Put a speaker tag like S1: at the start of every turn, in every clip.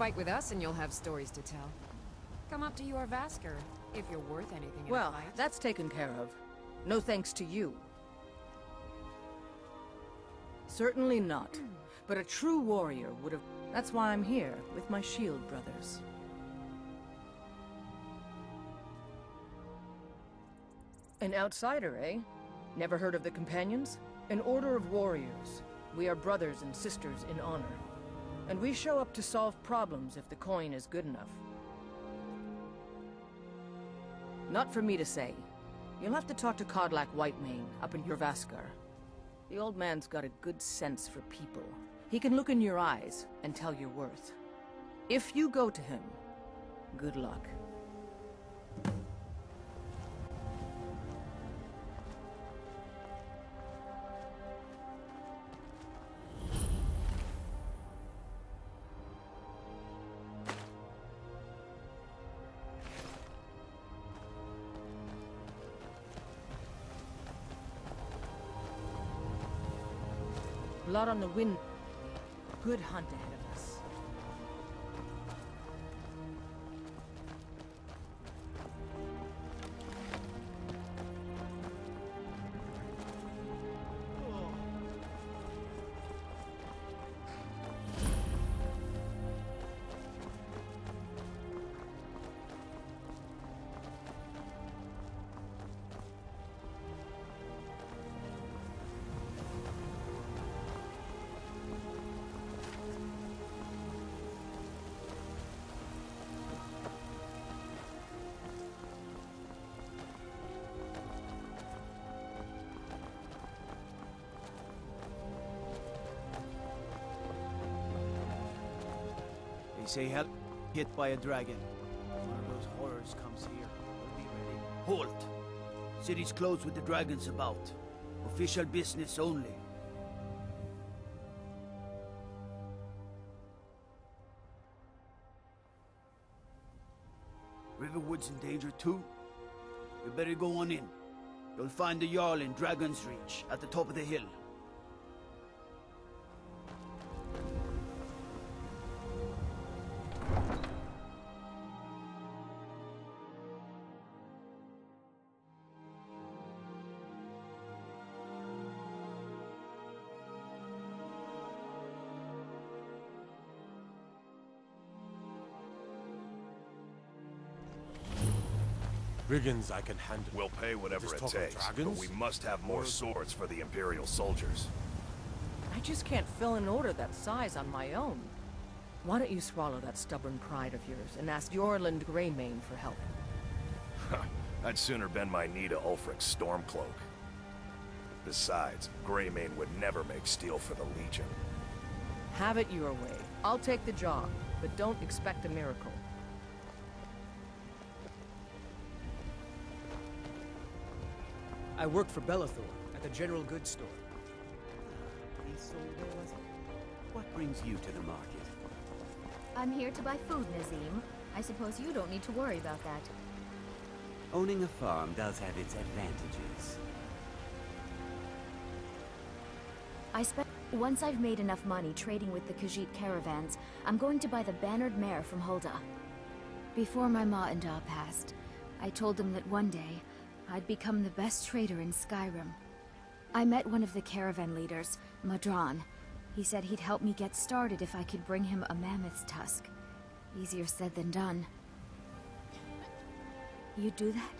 S1: Fight with us and you'll have stories to tell. Come up to your Vasker, if you're worth anything in a
S2: Well,
S1: fight.
S2: that's taken care of. No thanks to you. Certainly not. But a true warrior would have... That's why I'm here, with my shield brothers. An outsider, eh? Never heard of the Companions? An order of warriors. We are brothers and sisters in honor. And we show up to solve problems if the coin is good enough. Not for me to say. You'll have to talk to Kodlak Whitemane up in Jorvaskar. The old man's got a good sense for people. He can look in your eyes and tell your worth. If you go to him, good luck. Blood on the wind. Good hunt ahead of us.
S3: They say help hit by a dragon. One of those horrors comes here. We'll be ready. Halt! City's closed with the dragons about. Official business only. Riverwood's in danger too. You better go on in. You'll find the Jarl in Dragon's Reach, at the top of the hill.
S4: Brigands I can handle.
S5: We'll pay whatever
S4: Just
S5: it
S4: talk of
S5: takes, but
S4: dragons?
S5: we must have more swords for the Imperial soldiers.
S2: I just can't fill an order that size on my own. Why don't you swallow that stubborn pride of yours and ask Yorland Greymane for help?
S5: I'd sooner bend my knee to Ulfric's Stormcloak. Besides, Greymane would never make steel for the Legion.
S2: Have it your way. I'll take the job, but don't expect a miracle.
S6: I worked for Bellathor at the general goods store.
S7: He sold there, was it? What brings you to the market?
S8: I'm here to buy food, Nazim. I suppose you don't need to worry about that.
S7: Owning a farm does have its advantages.
S8: Once I've made enough money trading with the Khajiit caravans, I'm going to buy the bannered mare from Hulda. Before my ma and Da passed, I told them that one day, I'd become the best trader in Skyrim. I met one of the caravan leaders, Madran. He said he'd help me get started if I could bring him a mammoth's tusk. Easier said than done. You'd do that?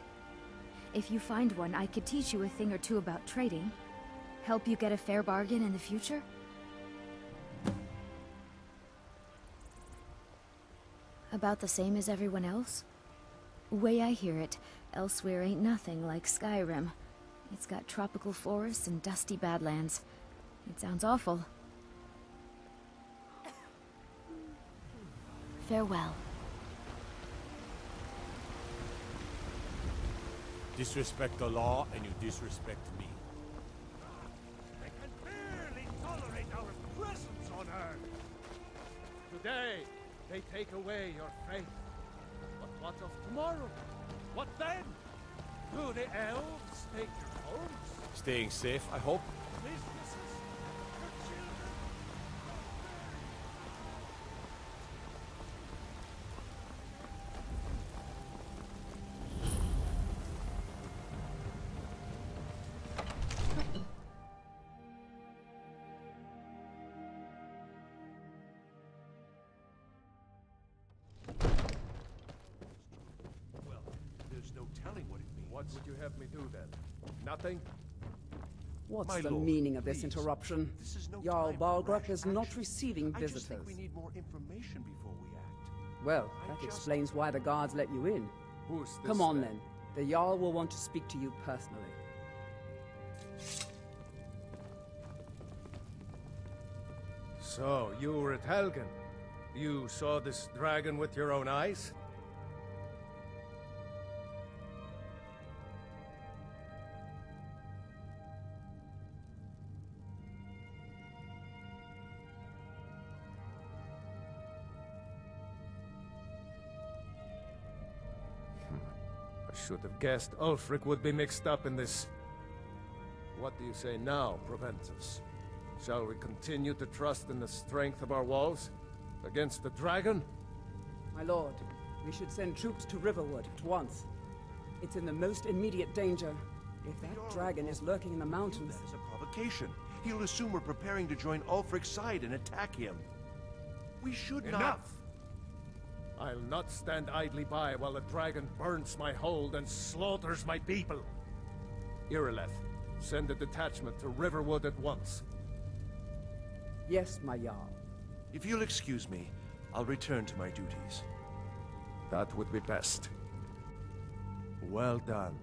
S8: If you find one, I could teach you a thing or two about trading. Help you get a fair bargain in the future? About the same as everyone else? Way I hear it, elsewhere ain't nothing like Skyrim. It's got tropical forests and dusty badlands. It sounds awful. Farewell.
S4: Disrespect the law and you disrespect me.
S9: They can barely tolerate our presence on Earth. Today, they take away your faith. But what of tomorrow? What then? Do the elves take your homes?
S4: Staying safe, I hope.
S9: Businesses? Your children?
S5: telling what it means.
S9: What would you have me do then? Nothing?
S10: What's
S5: My
S10: the
S5: lord,
S10: meaning of this
S5: please.
S10: interruption?
S5: This is no
S10: Jarl
S5: time for
S10: Balgruuf
S5: rash
S10: is not
S5: action.
S10: receiving
S5: I
S10: visitors.
S5: just think we need more information before we act.
S10: Well,
S5: I
S10: that
S5: just-
S10: explains why the guards let you in.
S9: Who's this
S10: Come on then. The Jarl will want to speak to you personally.
S9: So, you were at Helgen. You saw this dragon with your own eyes? I should have guessed Ulfric would be mixed up in this. What do you say now, Proventus? Shall we continue to trust in the strength of our walls? Against the dragon?
S10: My lord, we should send troops to Riverwood at once. It's in the most immediate danger. If that dragon is lurking in the mountains...
S5: That is a provocation. He'll assume we're preparing to join Ulfric's side and attack him. We should not...
S9: Enough! I'll not stand idly by while the dragon burns my hold and slaughters my people. Irileth, send a detachment to Riverwood at once.
S10: Yes, my Jarl.
S5: If you'll excuse me, I'll return to my duties.
S9: That would be best. Well done.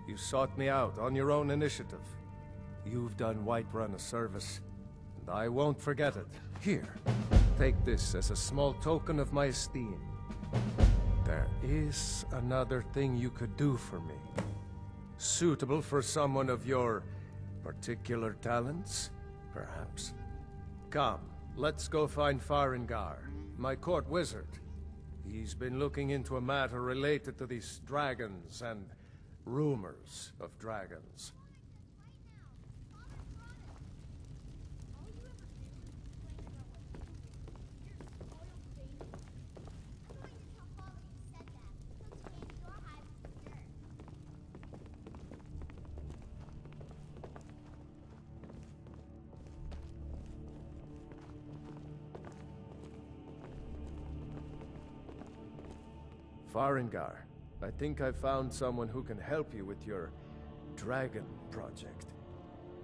S9: You sought me out on your own initiative. You've done Whiterun a service, and I won't forget it. Here, take this as a small token of my esteem. There is another thing you could do for me. Suitable for someone of your particular talents, perhaps. Come, let's go find Farengar, my court wizard. He's been looking into a matter related to these dragons and rumors of dragons. Farengar, I think I found someone who can help you with your dragon project.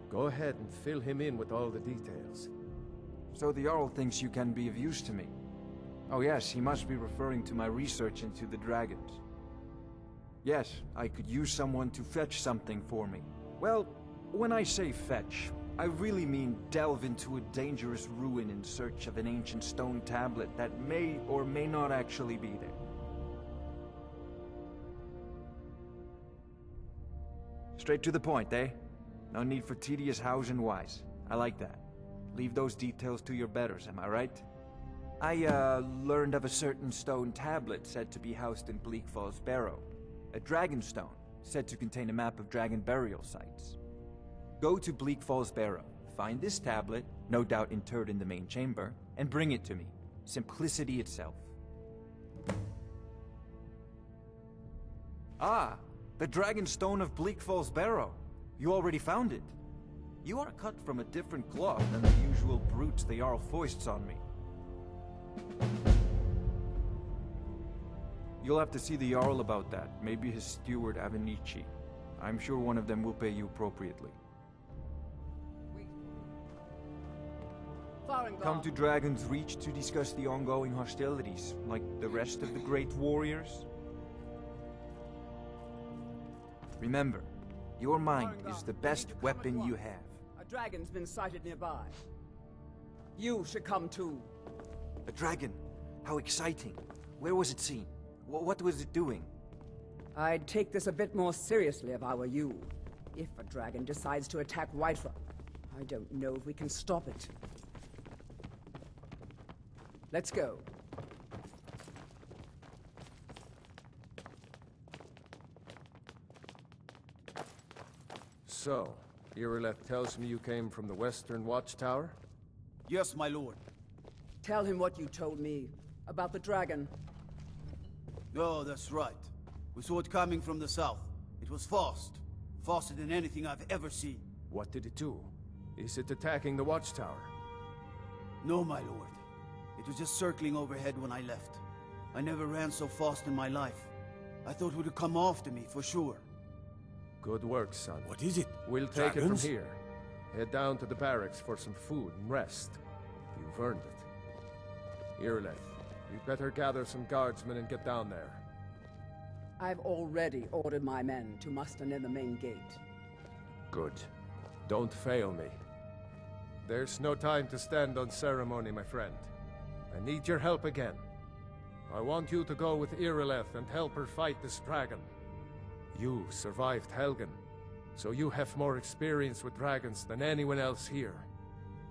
S9: Go ahead and fill him in with all the details.
S11: So the Jarl thinks you can be of use to me. Oh yes, he must be referring to my research into the dragons. Yes, I could use someone to fetch something for me. Well, when I say fetch, I really mean delve into a dangerous ruin in search of an ancient stone tablet that may or may not actually be there. Straight to the point, eh? No need for tedious hows and whys. I like that. Leave those details to your betters, am I right? I, learned of a certain stone tablet said to be housed in Bleak Falls Barrow. A dragon stone, said to contain a map of dragon burial sites. Go to Bleak Falls Barrow, find this tablet, no doubt interred in the main chamber, and bring it to me. Simplicity itself. Ah! The Dragon Stone of Bleak Falls Barrow. You already found it. You are cut from a different cloth than the usual brutes the Jarl foists on me. You'll have to see the Jarl about that. Maybe his steward Avenici. I'm sure one of them will pay you appropriately. Come to Dragon's Reach to discuss the ongoing hostilities, like the rest of the great warriors? Remember, your mind is the best weapon you have.
S10: A dragon's been sighted nearby. You should come too.
S11: A dragon? How exciting. Where was it seen? What was it doing?
S10: I'd take this a bit more seriously if I were you. If a dragon decides to attack Whiterun, I don't know if we can stop it. Let's go.
S9: So, Irileth tells me you came from the Western Watchtower?
S3: Yes, my lord.
S10: Tell him what you told me about the dragon.
S3: Oh, that's right. We saw it coming from the south. It was fast. Faster than anything I've ever seen.
S9: What did it do? Is it attacking the Watchtower?
S3: No, my lord. It was just circling overhead when I left. I never ran so fast in my life. I thought would come after me, for sure.
S9: Good work, son.
S4: What is it?
S9: We'll take it from
S4: Dragons?
S9: here. Head down to the barracks for some food and rest. You've earned it. Irileth, you'd better gather some guardsmen and get down there.
S10: I've already ordered my men to muster near the main gate.
S9: Good. Don't fail me. There's no time to stand on ceremony, my friend. I need your help again. I want you to go with Irileth and help her fight this dragon. You survived Helgen, so you have more experience with dragons than anyone else here.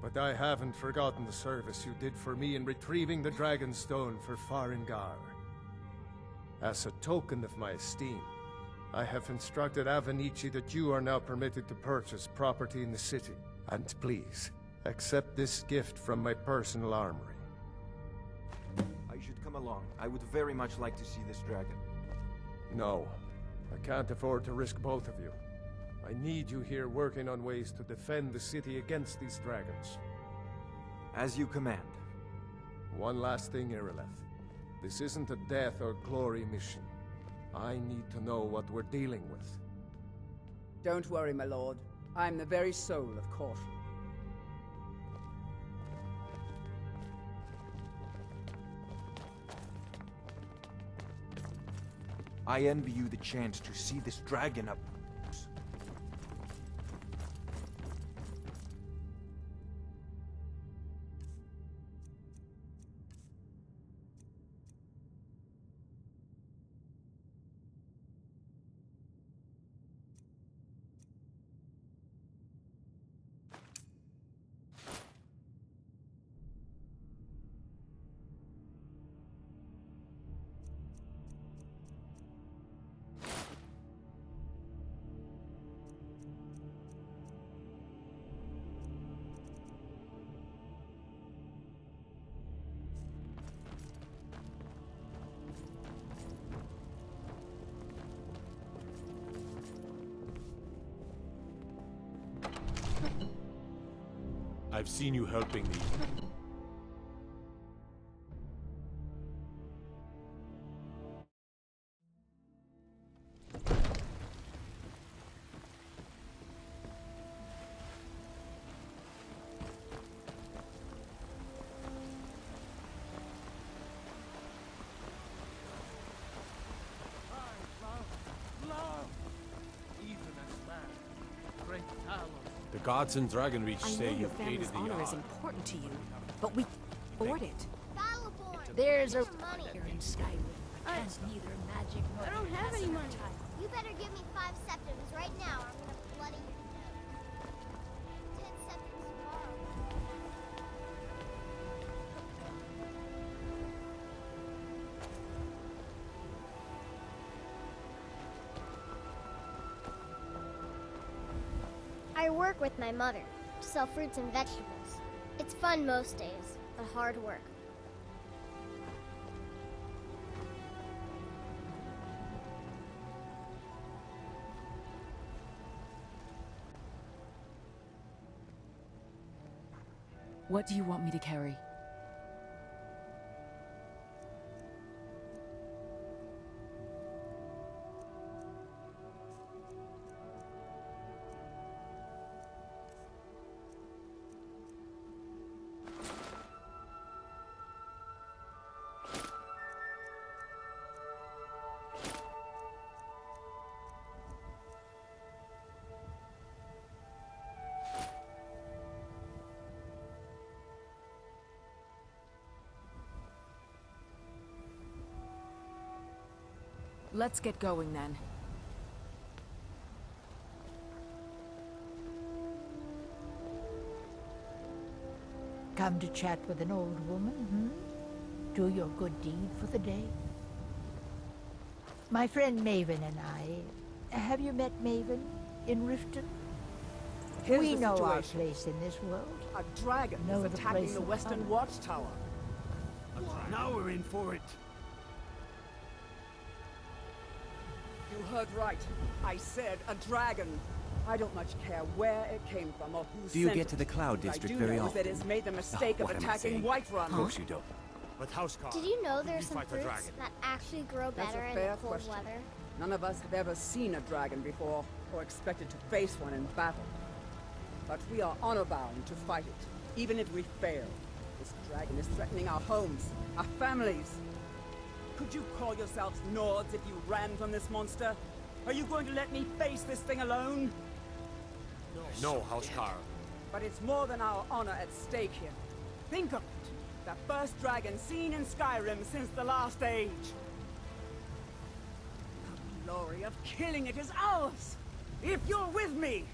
S9: But I haven't forgotten the service you did for me in retrieving the Dragon Stone for Farengar. As a token of my esteem, I have instructed Avenici that you are now permitted to purchase property in the city. And please, accept this gift from my personal armory.
S11: I should come along. I would very much like to see this dragon.
S9: No, I can't afford to risk both of you. I need you here working on ways to defend the city against these dragons.
S11: As you command.
S9: One last thing, Irileth. This isn't a death or glory mission. I need to know what we're dealing with.
S10: Don't worry, my lord. I'm the very soul of caution.
S11: I envy you the chance to see this dragon up.
S4: I've seen you helping me. The gods in Dragonreach say you've aided the
S1: honor is
S4: Yard.
S1: important to you, but we afford it.
S12: There's a here in Skyrim. I can't neither magic nor
S13: I don't have any money.
S14: You better give me 5 septims right now, or I'm gonna bloody your nose. 10 septims tomorrow. I work with my mother to sell fruits and vegetables. It's fun most days, but hard work.
S2: What do you want me to carry? Let's get going then.
S12: Come to chat with an old woman, hmm? Do your good deed for the day. My friend Maven and I... Have you met Maven in Riften?
S10: Here's
S12: We
S10: the
S12: know our
S10: situation.
S12: place in this world.
S10: A dragon
S12: Know
S10: is
S12: the
S10: attacking
S12: place
S10: the
S12: of
S10: western
S12: honor.
S10: watchtower.
S3: Now we're in for it.
S10: You heard right. I said a dragon. I don't much care where it came from or who
S7: Do you
S10: sent
S7: get to
S10: it.
S7: the Cloud
S10: What
S7: District
S10: I do
S7: very
S10: know is
S7: often?
S10: that it's made the mistake of
S7: what am I
S10: attacking
S7: saying?
S10: Whiterun.
S7: Of course you don't.
S4: But Housecarl,
S14: Did you know
S4: how can
S14: there's
S4: we
S14: some
S4: fight a
S14: fruits
S4: dragon?
S14: that actually grow
S10: That's a
S14: better in
S10: fair
S14: the cold
S10: question.
S14: weather?
S10: None of us have ever seen a dragon before, or expected to face one in battle. But we are honor-bound to fight it, even if we fail. This dragon is threatening our homes, our families. Could you call yourselves Nords if you ran from this monster? Are you going to let me face this thing alone?
S4: No, Housecarl.
S10: But it's more than our honor at stake here. Think of it. The first dragon seen in Skyrim since the last age. The glory of killing it is ours, if you're with me.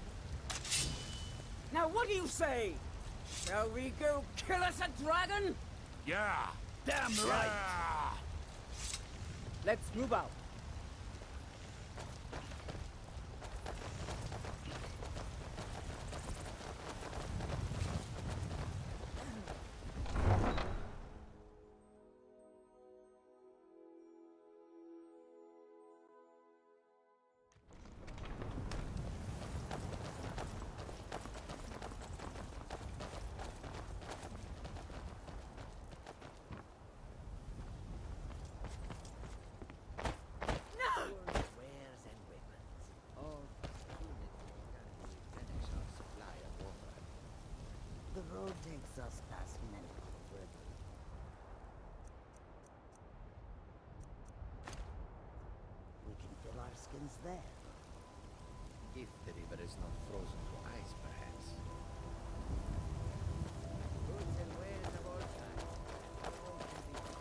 S10: Now what do you say? Shall we go kill us a dragon?
S5: Yeah!
S3: Damn right!
S5: Yeah.
S10: Let's move out.
S13: The road takes us past many further. We can fill our skins there.
S15: If the river is not frozen to ice, perhaps. Goods and wares of all kinds. All can be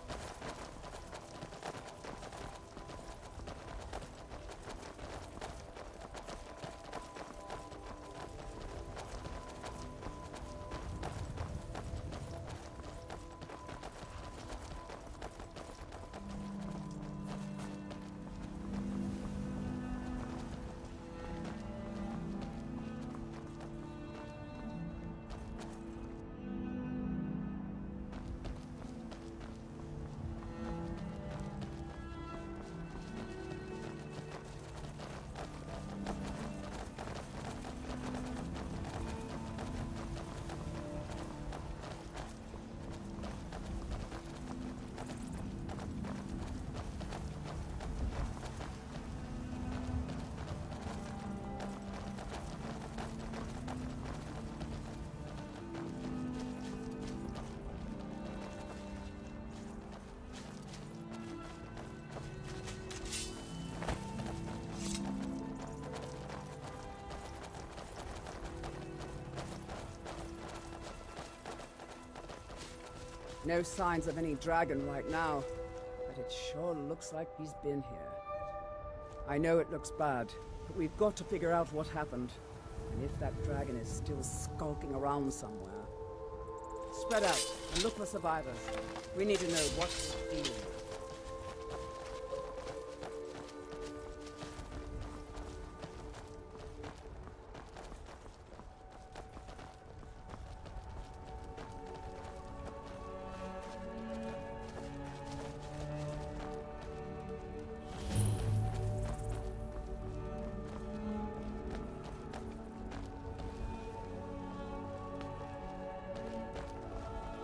S15: No signs of any dragon right now, but it sure looks like he's been here. I know it looks bad, but we've got to figure out what happened. And if that dragon is still skulking around somewhere. Spread out and look for survivors. We need to know what he's feeling.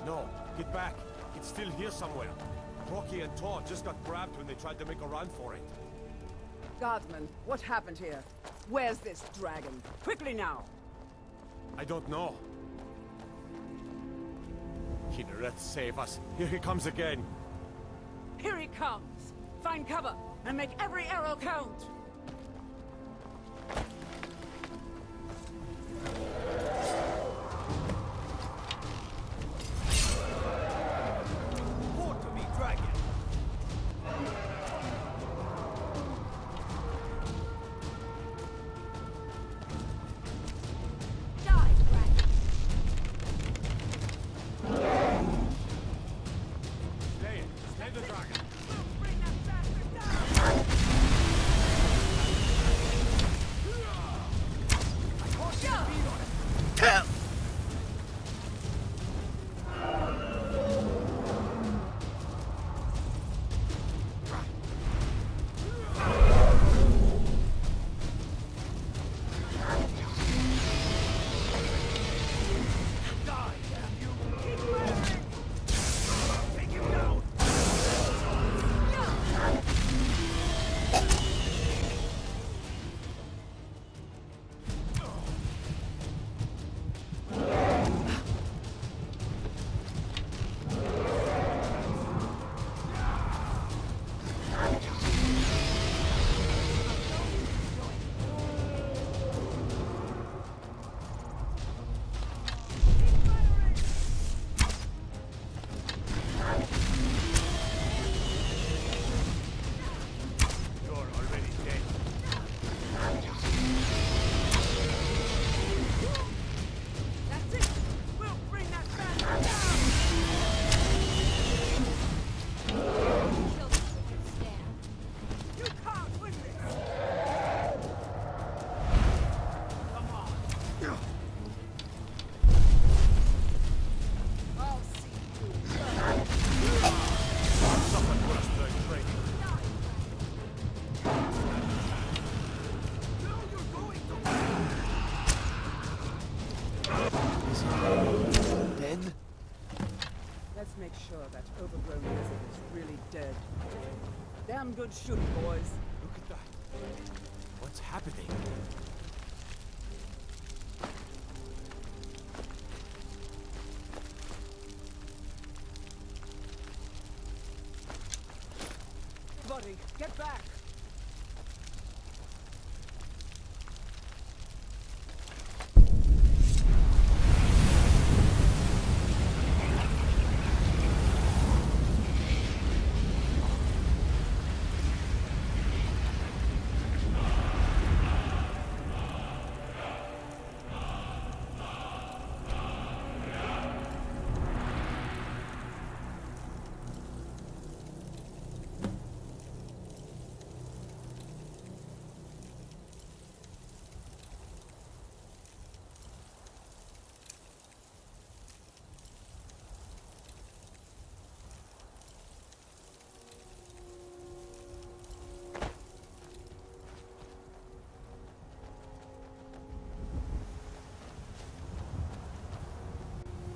S4: No, get back. It's still here somewhere. Rocky and Todd just got grabbed when they tried to make a run for it.
S10: Guardsman, what happened here? Where's this dragon? Quickly now!
S4: I don't know. Kinneret, save us. Here he comes again.
S10: Here he comes! Find cover, and make every arrow count! good shooting, boys.
S4: Look at that. What's happening?
S10: Buddy, get back!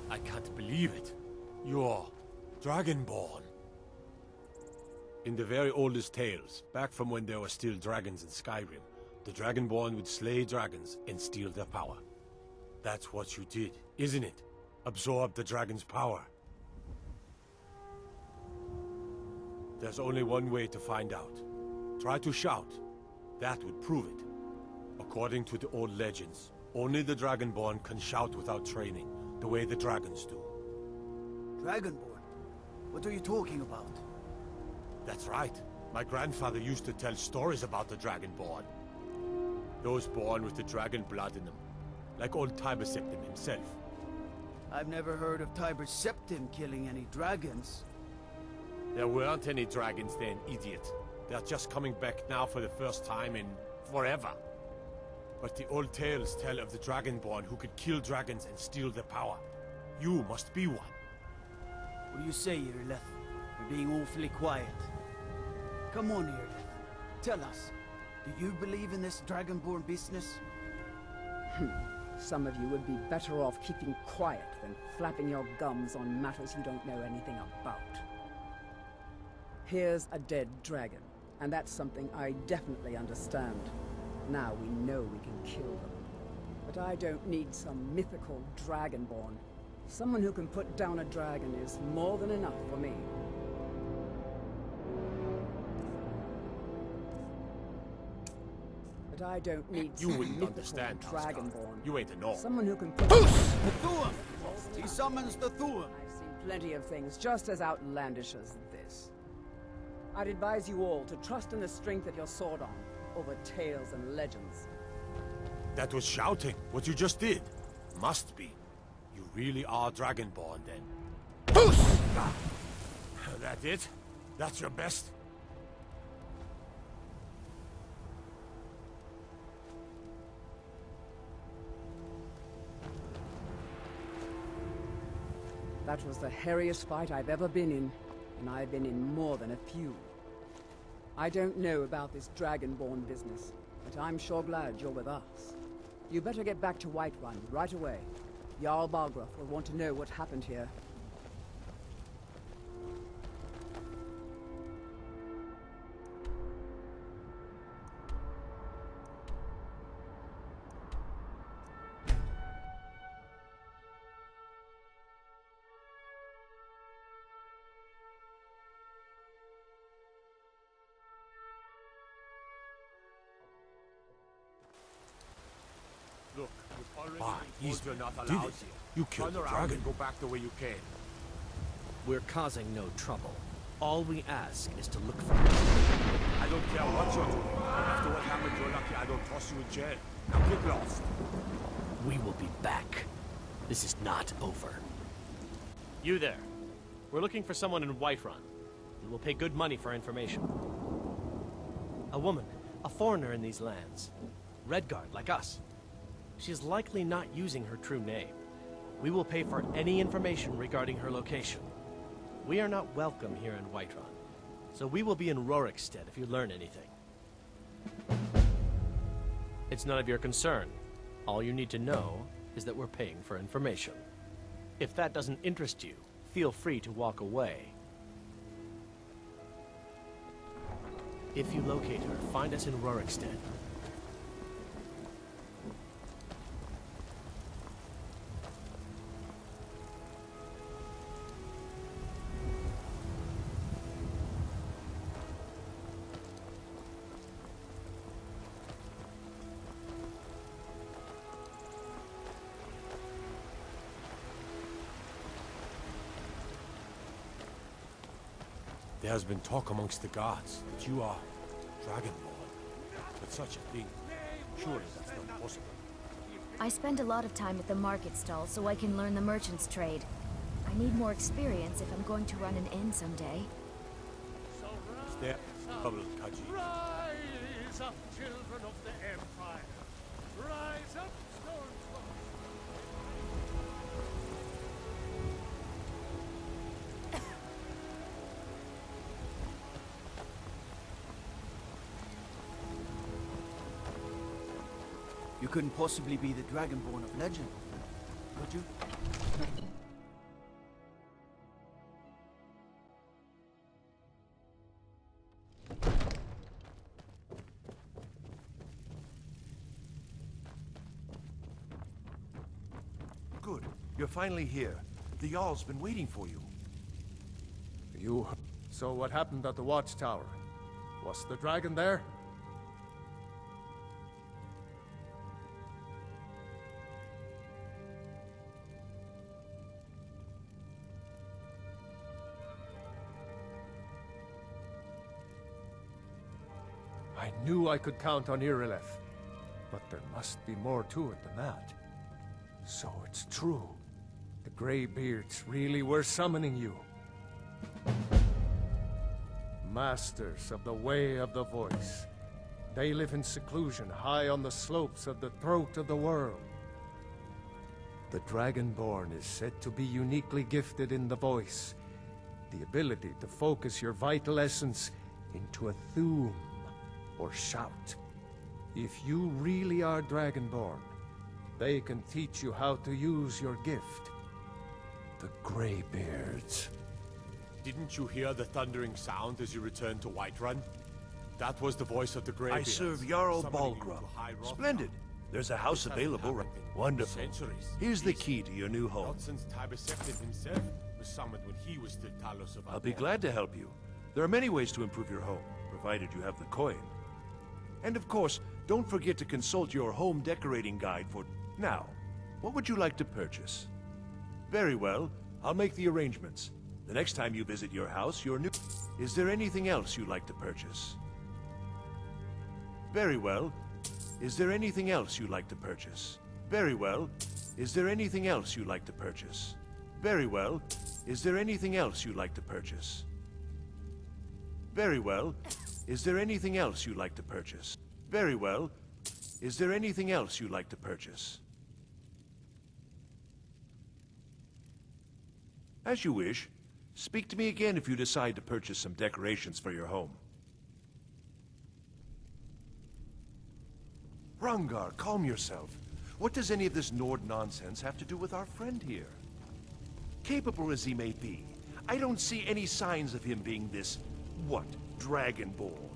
S4: I can't believe it. You're Dragonborn. In the very oldest tales, back from when there were still dragons in Skyrim, the Dragonborn would slay dragons and steal their power. That's what you did, isn't it? Absorb the dragon's power. There's only one way to find out. Try to shout. That would prove it. According to the old legends, only the Dragonborn can shout without training, the way the dragons do.
S3: Dragonborn? What are you talking about?
S4: That's right. My grandfather used to tell stories about the Dragonborn. Those born with the dragon blood in them. Like old Tiber Septim himself.
S3: I've never heard of Tiber Septim killing any dragons.
S4: There weren't any dragons then, idiot. They're just coming back now for the first time in forever. But the old tales tell of the Dragonborn who could kill dragons and steal their power. You must be one.
S3: What do you say, Irleth? You're being awfully quiet. Come on, Irleth. Tell us, do you believe in this Dragonborn business?
S10: Some of you would be better off keeping quiet than flapping your gums on matters you don't know anything about. Here's a dead dragon, and that's something I definitely understand. Now we know we can kill them. But I don't need some mythical Dragonborn. Someone who can put down a dragon is more than enough for me. But I don't need
S4: You
S10: some
S4: wouldn't
S10: mythical
S4: understand,
S10: Dragonborn.
S4: You ain't a Norm.
S10: Someone who can put
S3: The Thuum! He summons the Thuum!
S10: I've seen plenty of things just as outlandish as this. I'd advise you all to trust in the strength of your sword arm over tales and legends.
S4: That was shouting, what you just did. Must be. You really are Dragonborn, then. That it? That's your best?
S10: That was the hairiest fight I've ever been in, and I've been in more than a few. I don't know about this Dragonborn business, but I'm sure glad you're with us. You better get back to Whiterun right away. Jarl Balgruuf will want to know what happened here.
S4: Look, why? You're not allowed here. You killed the dragon. Go back the way you came.
S6: We're causing no trouble. All we ask is to look for it.
S4: I don't care what you're doing. After what happened, you're lucky I don't toss you in jail. Now get lost.
S6: We will be back. This is not over. You there. We're looking for someone in Whiterun. We will pay good money for information. A woman, a foreigner in these lands. Redguard, like us. She is likely not using her true name. We will pay for any information regarding her location. We are not welcome here in Whiterun, so we will be in Rorikstead if you learn anything. It's none of your concern. All you need to know is that we're paying for information. If that doesn't interest you, feel free to walk away. If you locate her, find us in Rorikstead.
S4: There has been talk amongst the guards that you are Dragonborn. But such a thing, surely that's not possible.
S8: I spend a lot of time at the market stall so I can learn the merchant's trade. I need more experience if I'm going to run an inn someday.
S4: Is there trouble, Khajiit?
S9: Rise up, children of the Empire. Rise up, Stormcloak.
S3: You couldn't possibly be the Dragonborn of legend, could you?
S5: Good. You're finally here. The Jarl's been waiting for you.
S9: You... So what happened at the Watchtower? Was the dragon there? I knew I could count on Irileth, but there must be more to it than that. So it's true. The Greybeards really were summoning you. Masters of the Way of the Voice. They live in seclusion high on the slopes of the throat of the world. The Dragonborn is said to be uniquely gifted in the voice, the ability to focus your vital essence into a thum, or shout. If you really are Dragonborn, they can teach you how to use your gift. The Greybeards.
S4: Didn't you hear the thundering sound as you returned to Whiterun? That was the voice of the Greybeards.
S5: I serve Jarl
S4: summoning you
S5: Balgruuf.
S4: to High Rothgar.
S5: Splendid. There's a house
S4: This hasn't
S5: available.
S4: happened in
S5: Wonderful.
S4: centuries.
S5: Here's the key to your new home.
S4: Not since Tiber Septim himself was summoned when he was still Talos of
S5: I'll be
S4: Ardor.
S5: glad to help you. There are many ways to improve your home, provided you have the coin. And of course, don't forget to consult your home decorating guide for... Now, what would you like to purchase? Very well, I'll make the arrangements. The next time you visit your house, your new... Is there anything else you'd like to purchase? Very well. Is there anything else you'd like to purchase? Very well. Is there anything else you'd like to purchase? Very well. Is there anything else you'd like to purchase? Very well. Is there anything else you'd like to purchase? Very well. Is there anything else you'd like to purchase? As you wish. Speak to me again if you decide to purchase some decorations for your home. Hrongar, calm yourself. What does any of this Nord nonsense have to do with our friend here? Capable as he may be, I don't see any signs of him being this, what, Dragonborn.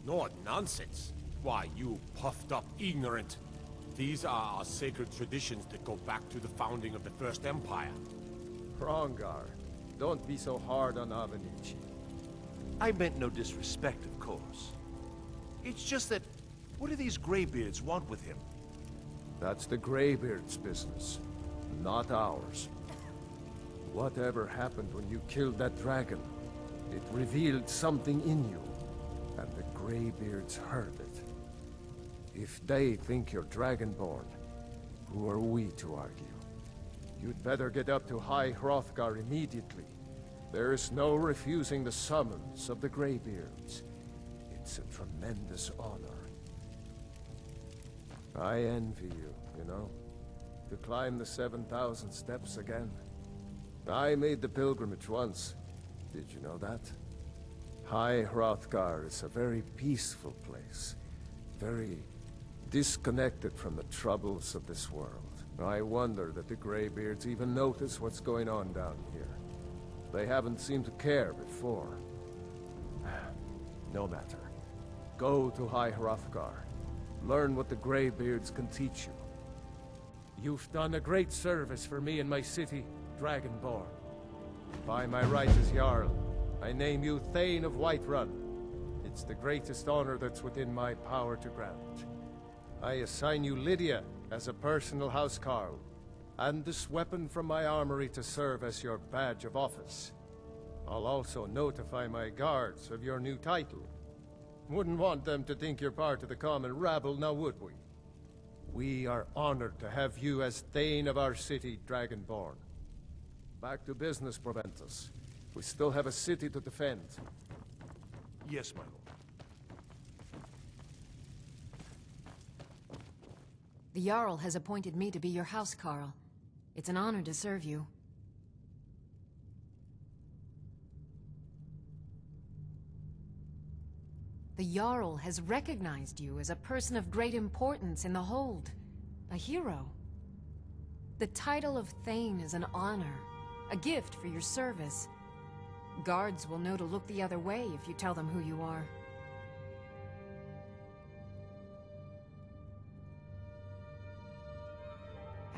S4: Nord nonsense. Why, you puffed up ignorant. These are our sacred traditions that go back to the founding of the First Empire.
S9: Hrongar, don't be so hard on Aventus.
S5: I meant no disrespect, of course. It's just that, what do these Greybeards want with him?
S9: That's the Greybeards' business, not ours. Whatever happened when you killed that dragon, it revealed something in you, and the Greybeards heard it. If they think you're Dragonborn, who are we to argue? You'd better get up to High Hrothgar immediately. There is no refusing the summons of the Greybeards. It's a tremendous honor. I envy you, you know, to climb the 7,000 steps again. I made the pilgrimage once. Did you know that? High Hrothgar is a very peaceful place. Very disconnected from the troubles of this world. I wonder that the Greybeards even notice what's going on down here. They haven't seemed to care before.
S16: No matter. Go to High Hrothgar. Learn what the Greybeards can teach you. You've done a great service for me and my city, Dragonborn. By my right as Jarl, I name you Thane of Whiterun. It's the greatest honor that's within my power to grant. I assign you Lydia as a personal housecarl, and this weapon from my armory to serve as your badge of office. I'll also notify my guards of your new title. Wouldn't want them to think you're part of the common rabble, now would we? We are honored to have you as Thane of our city, Dragonborn. Back to business, Aventus. We still have a city to defend.
S5: Yes, my lord.
S1: The Jarl has appointed me to be your housecarl. It's an honor to serve you. The Jarl has recognized you as a person of great importance in the Hold. A hero. The title of Thane is an honor, a gift for your service. Guards will know to look the other way if you tell them who you are.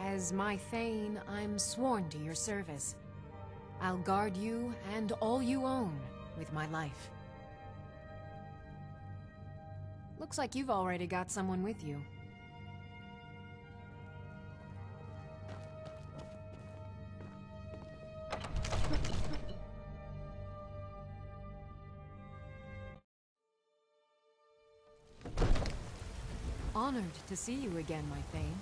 S1: As my Thane, I'm sworn to your service. I'll guard you and all you own with my life. Looks like you've already got someone with you. Honored to see you again, my Thane.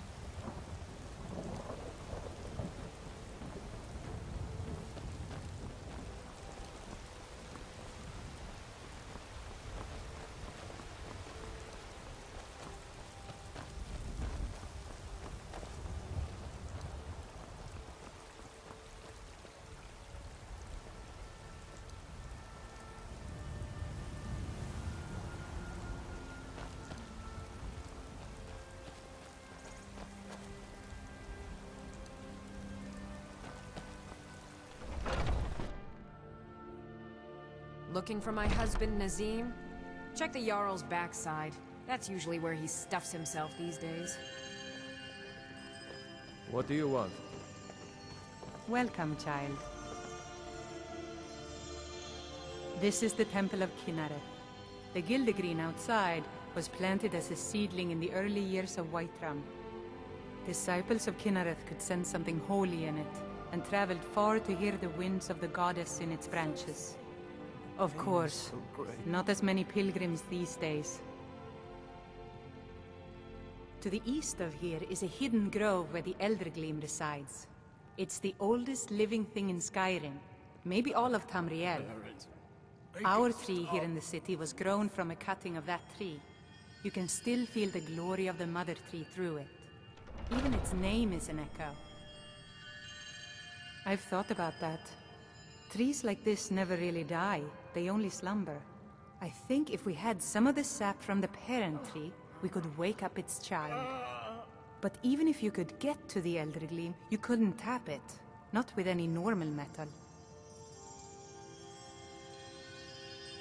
S1: Looking for my husband, Nazim? Check the Jarl's backside. That's usually where he stuffs himself these days.
S16: What do you want?
S17: Welcome, child. This is the Temple of Kynareth. The Gildegreen outside was planted as a seedling in the early years of Whiterun. Disciples of Kynareth could sense something holy in it, and traveled far to hear the winds of the goddess in its branches. Of course, not as many pilgrims these days. To the east of here is a hidden grove where the Eldergleam resides. It's the oldest living thing in Skyrim, maybe all of Tamriel. Our tree here in the city was grown from a cutting of that tree. You can still feel the glory of the mother tree through it. Even its name is an echo. I've thought about that. Trees like this never really die, they only slumber. I think if we had some of the sap from the parent tree, we could wake up its child. But even if you could get to the Eldergleam, you couldn't tap it. Not with any normal metal.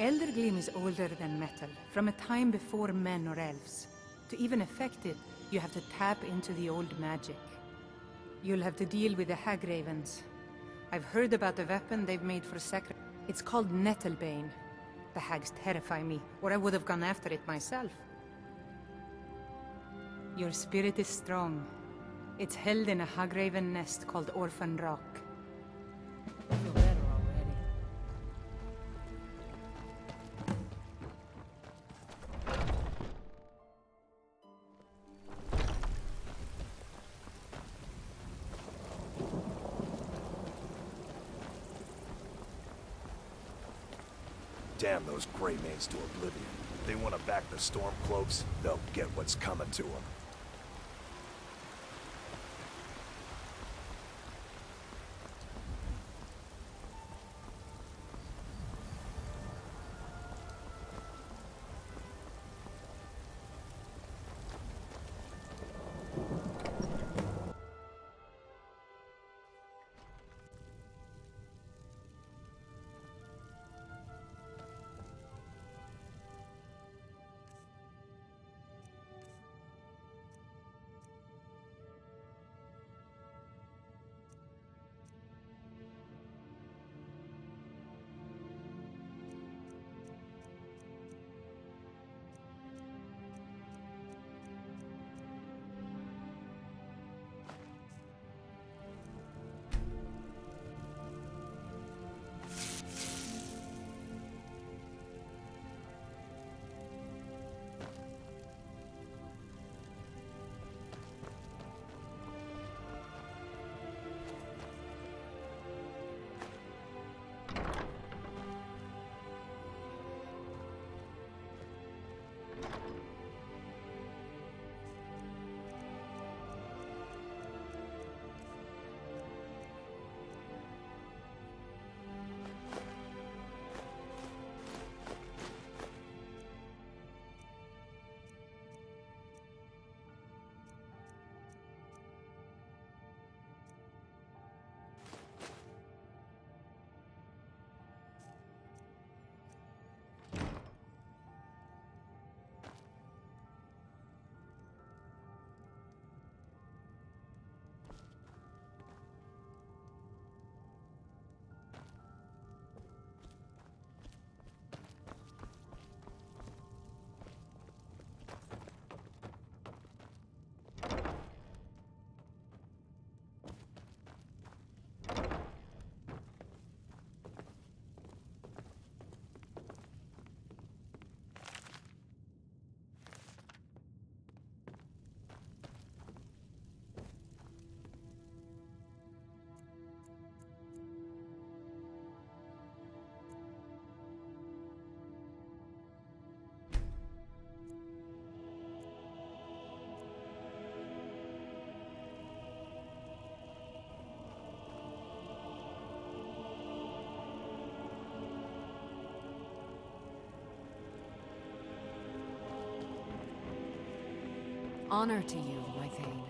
S17: Eldergleam is older than metal, from a time before men or elves. To even affect it, you have to tap into the old magic. You'll have to deal with the Hagravens. I've heard about the weapon they've made for sacrifice. It's called Nettlebane. The hags terrify me, or I would have gone after it myself. Your spirit is strong. It's held in a Hagraven nest called Orphan Rock.
S2: I feel better already.
S5: Damn those Greymaids to oblivion. If they want to back the Stormcloaks, they'll get what's coming to them.
S1: Honor to you, my Thane.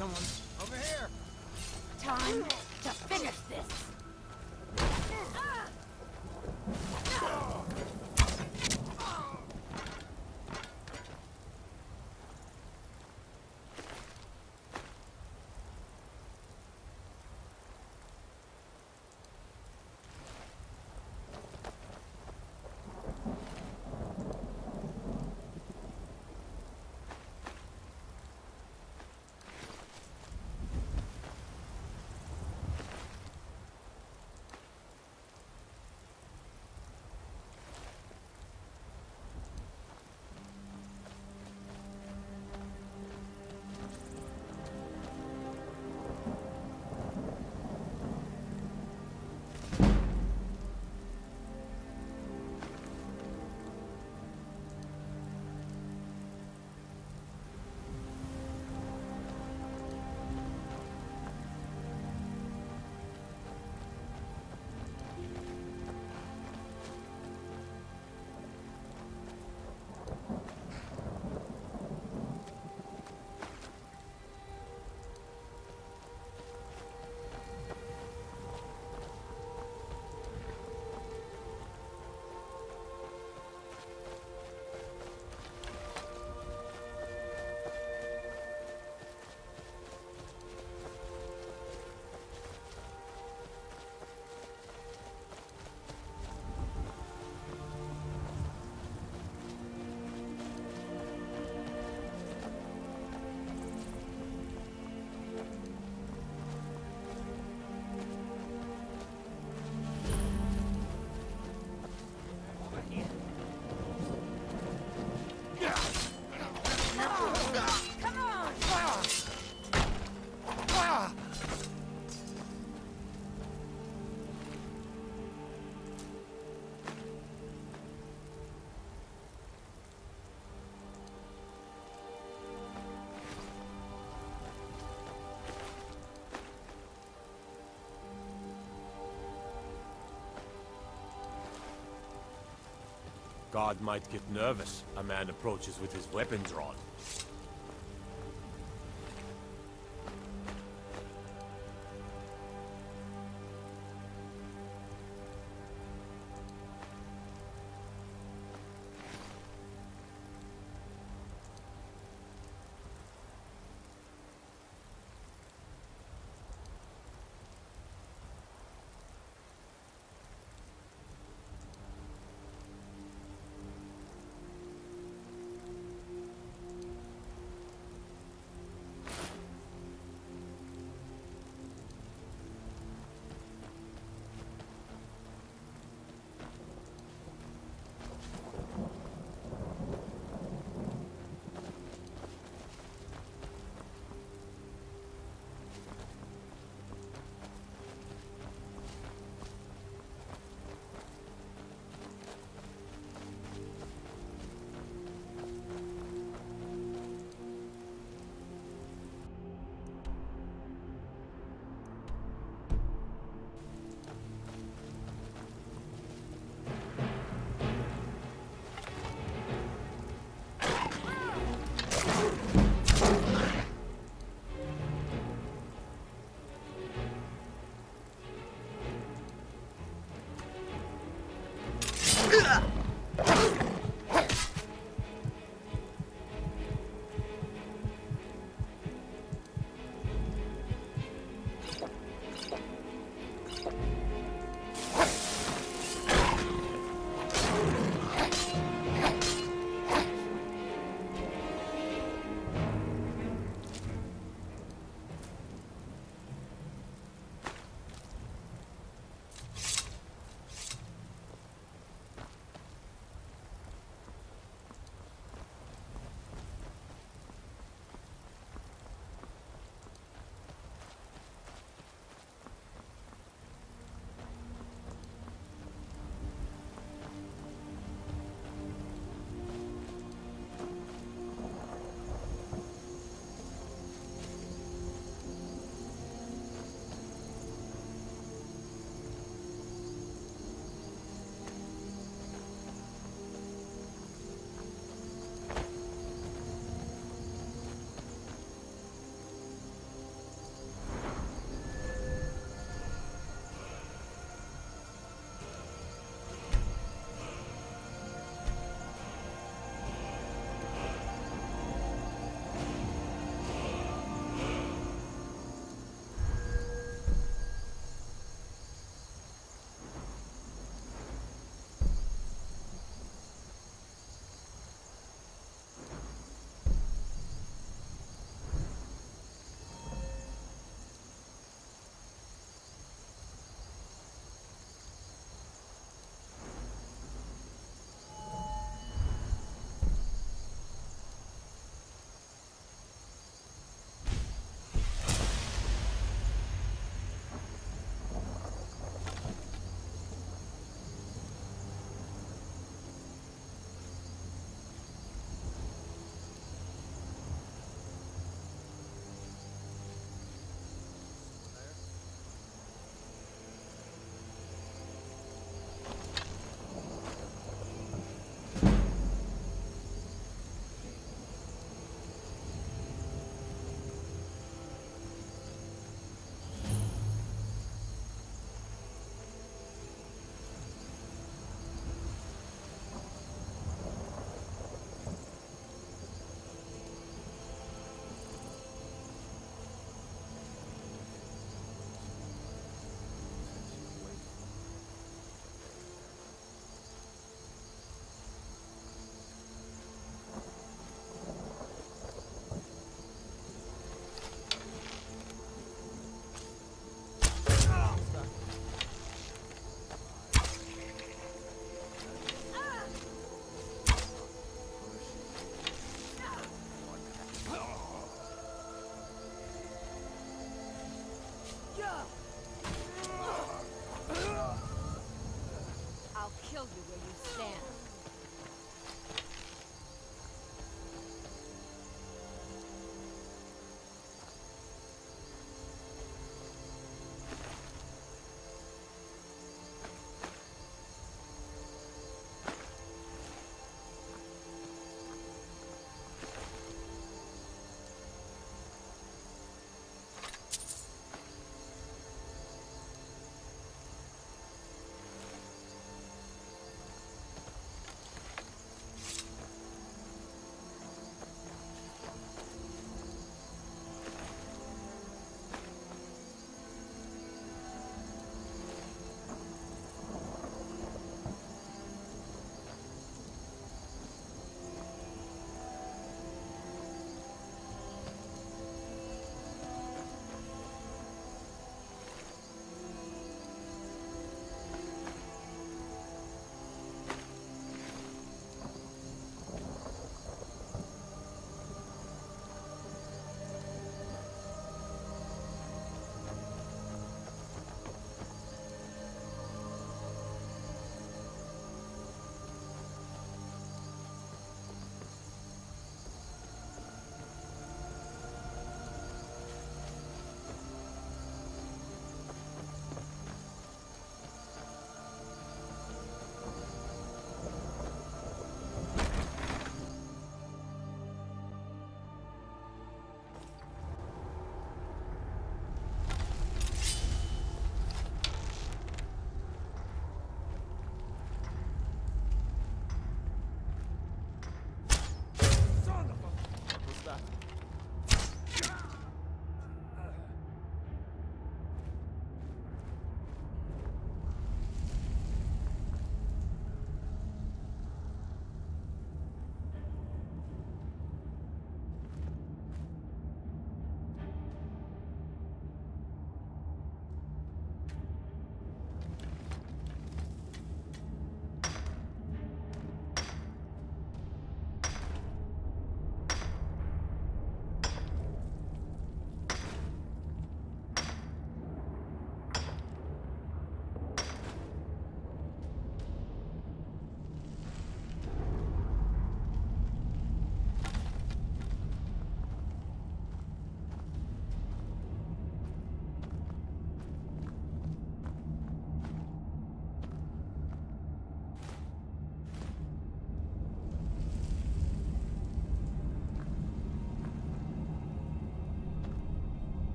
S9: Someone over here!
S12: Time to finish this!
S4: God might get nervous. A man approaches with his weapon drawn.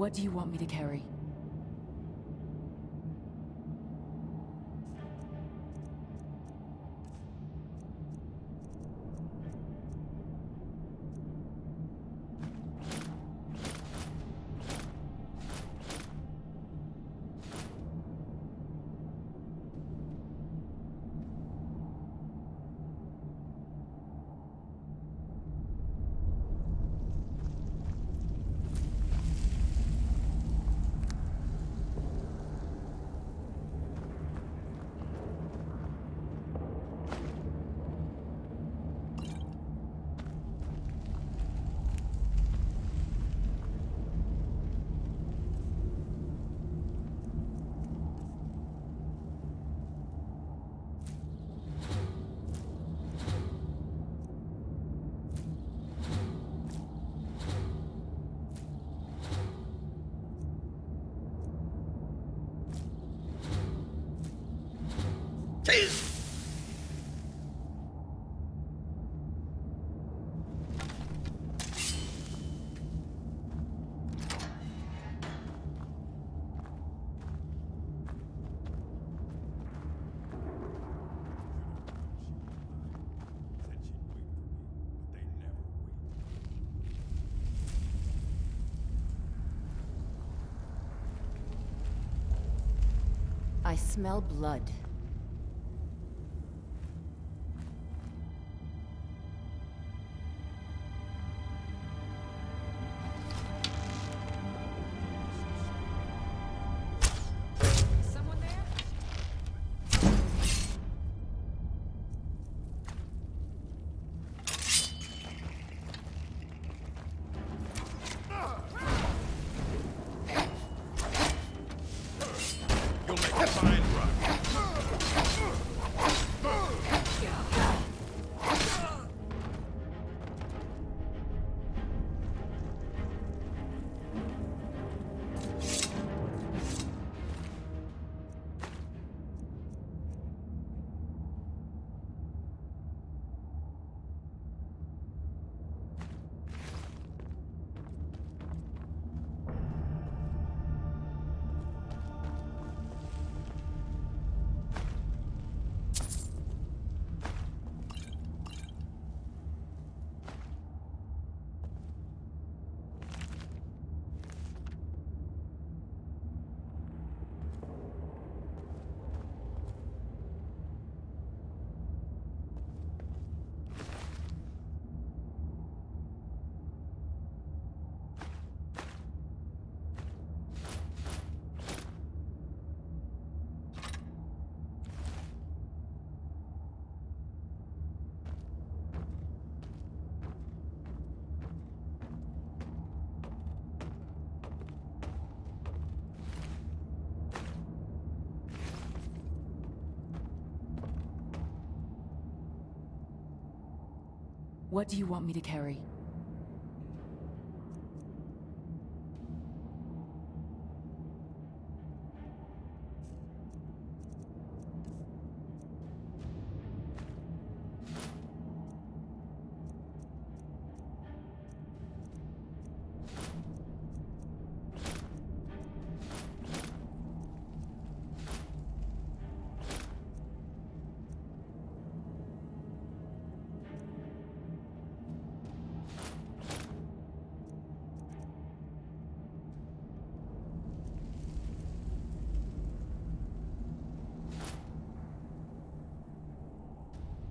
S2: What do you want me to carry? I smell blood.
S1: Someone there?
S9: You'll make a fine run.
S2: What do you want me to carry?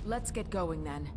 S2: Let's get going then.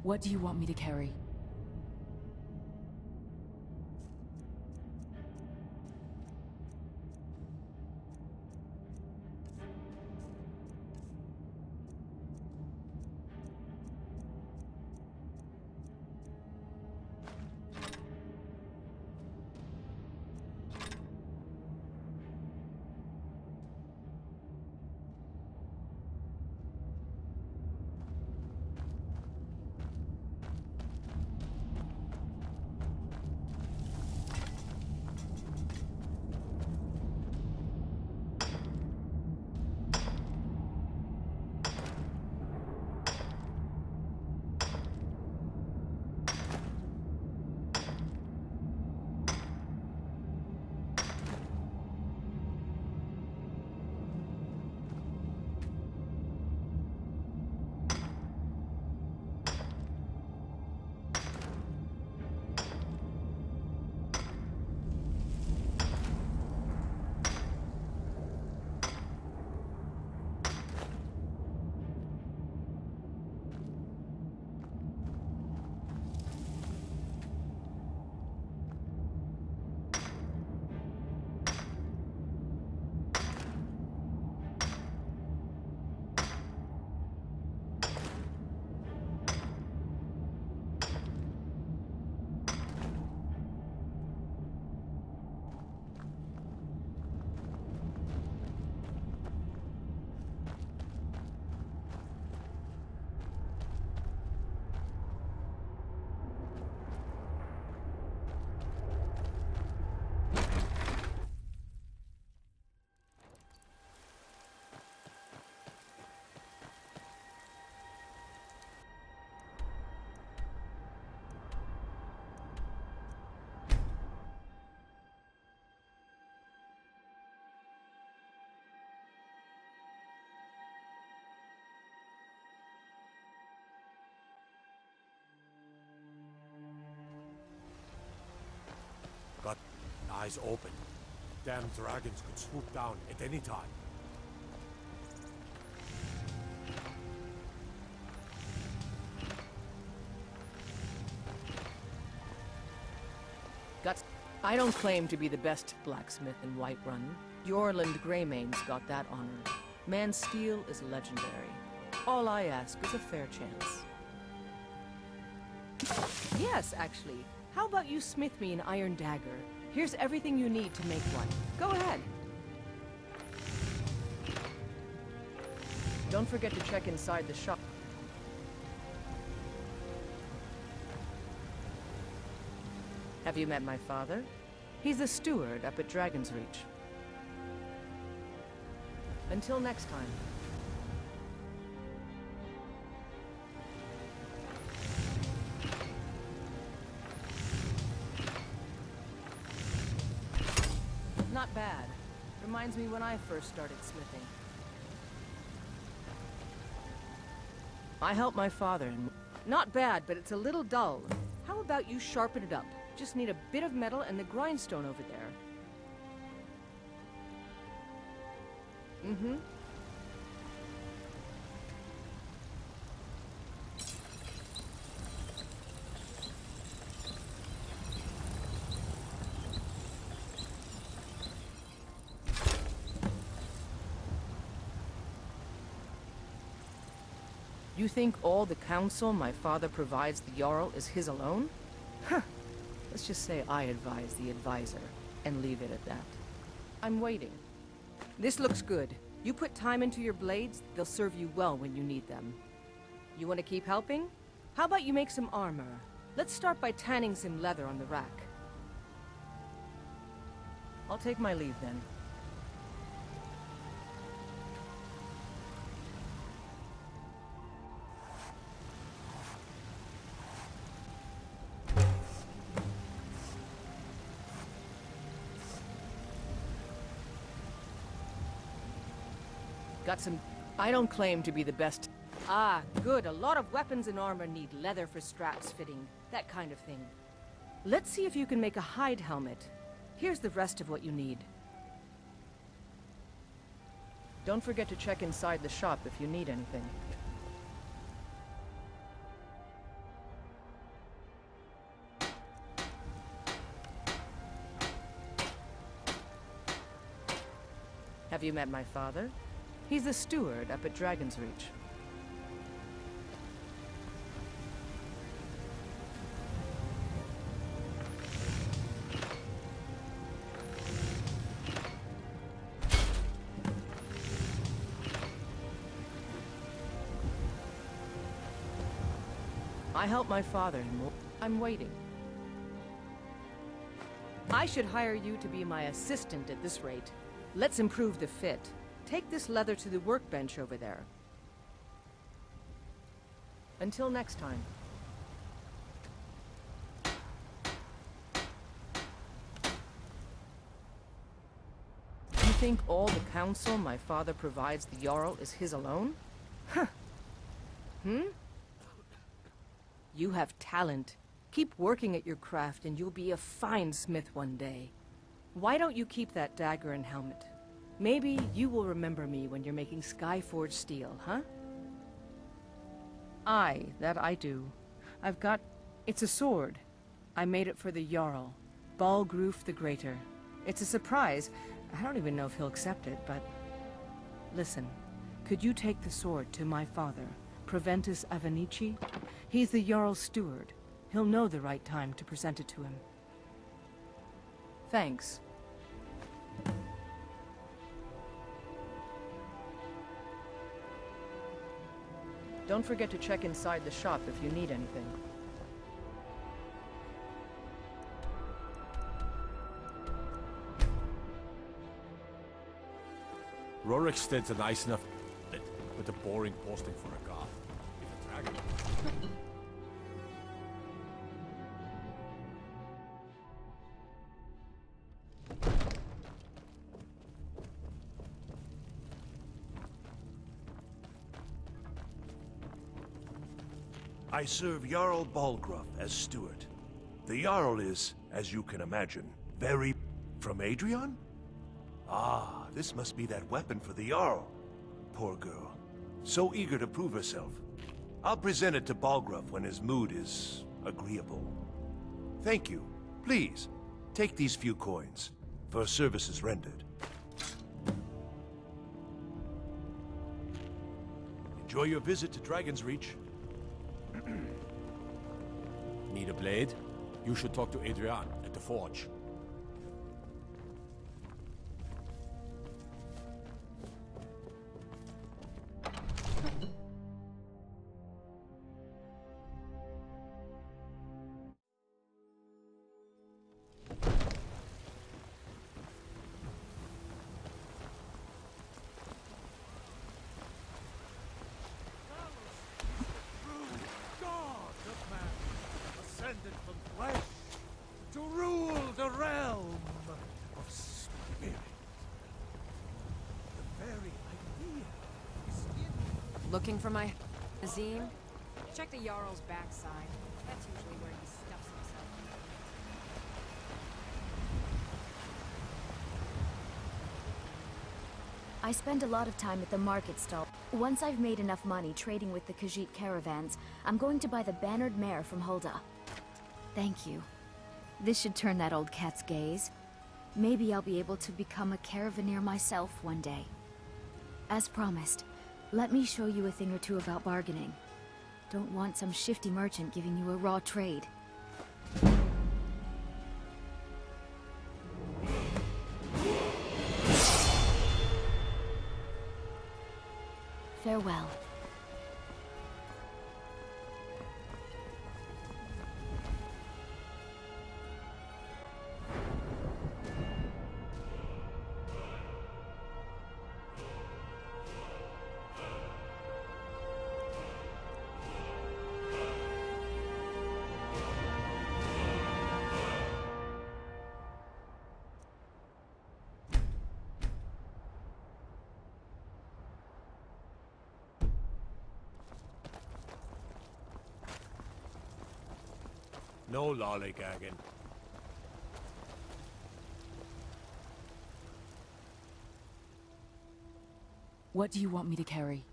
S1: What do you want me to carry?
S4: Got eyes open. Damn dragons could swoop down at any time.
S2: I don't claim to be the best blacksmith in Whiterun. Yorland Greymane's got that honor. Man's steel is legendary. All I ask is a fair chance. Yes, actually. How about you smith me an iron dagger? Here's everything you need to make one. Go ahead. Don't forget to check inside the shop. Have you met my father? He's the steward up at Dragon's Reach. Until next time. Not bad. Reminds me when I first started smithing. I helped my father and... Not bad, but it's a little dull. How about you sharpen it up? Just need a bit of metal and the grindstone over there. Mm-hmm. You think all the counsel my father provides the Jarl is his alone? Huh. Let's just say I advise the advisor, and leave it at that. I'm waiting. This looks good. You put time into your blades, they'll serve you well when you need them. You want to keep helping? How about you make some armor? Let's start by tanning some leather on the rack. I'll take my leave then. Got some... I don't claim to be the best. Ah, good. A lot of weapons and armor need leather for straps fitting. That kind of thing. Let's see if you can make a hide helmet. Here's the rest of what you need. Don't forget to check inside the shop if you need anything. Have you met my father? He's the steward up at Dragon's Reach. I help my father in more. I'm waiting. I should hire you to be my assistant at this rate. Let's improve the fit. Take this leather to the workbench over there. Until next time. You think all the counsel my father provides the Jarl is his alone? Huh. You have talent. Keep working at your craft and you'll be a fine smith one day. Why don't you keep that dagger and helmet? Maybe you will remember me when you're making Skyforged steel, huh? Aye, that I do. I've got... It's a sword. I made it for the Jarl, Balgruf the Greater. It's a surprise. I don't even know if he'll accept it, but... Listen, could you take the sword to my father, Aventus Arentino? He's the Jarl's steward. He'll know the right time to present it to him. Thanks. Don't forget to check inside the shop if you need anything.
S4: Rorikstead's a nice enough but a boring posting for a god. If a dragon...
S5: I serve Jarl Balgruf as steward. The Jarl is, as you can imagine, very... From Adrian? Ah, this must be that weapon for the Jarl. Poor girl. So eager to prove herself. I'll present it to Balgruf when his mood is... agreeable. Thank you. Please, take these few coins for services rendered. Enjoy your visit to Dragon's Reach.
S4: Need a blade? You should talk to Adrian at the forge.
S1: Looking for my Azim? Check the Jarl's backside. That's usually where he stuffs himself.
S8: I spend a lot of time at the market stall. Once I've made enough money trading with the Khajiit caravans, I'm going to buy the bannered mare from Hulda. Thank you. This should turn that old cat's gaze. Maybe I'll be able to become a caravaneer myself one day. As promised, let me show you a thing or two about bargaining. Don't want some shifty merchant giving you a raw trade. Farewell.
S4: No lollygagging.
S18: What do you want me to carry?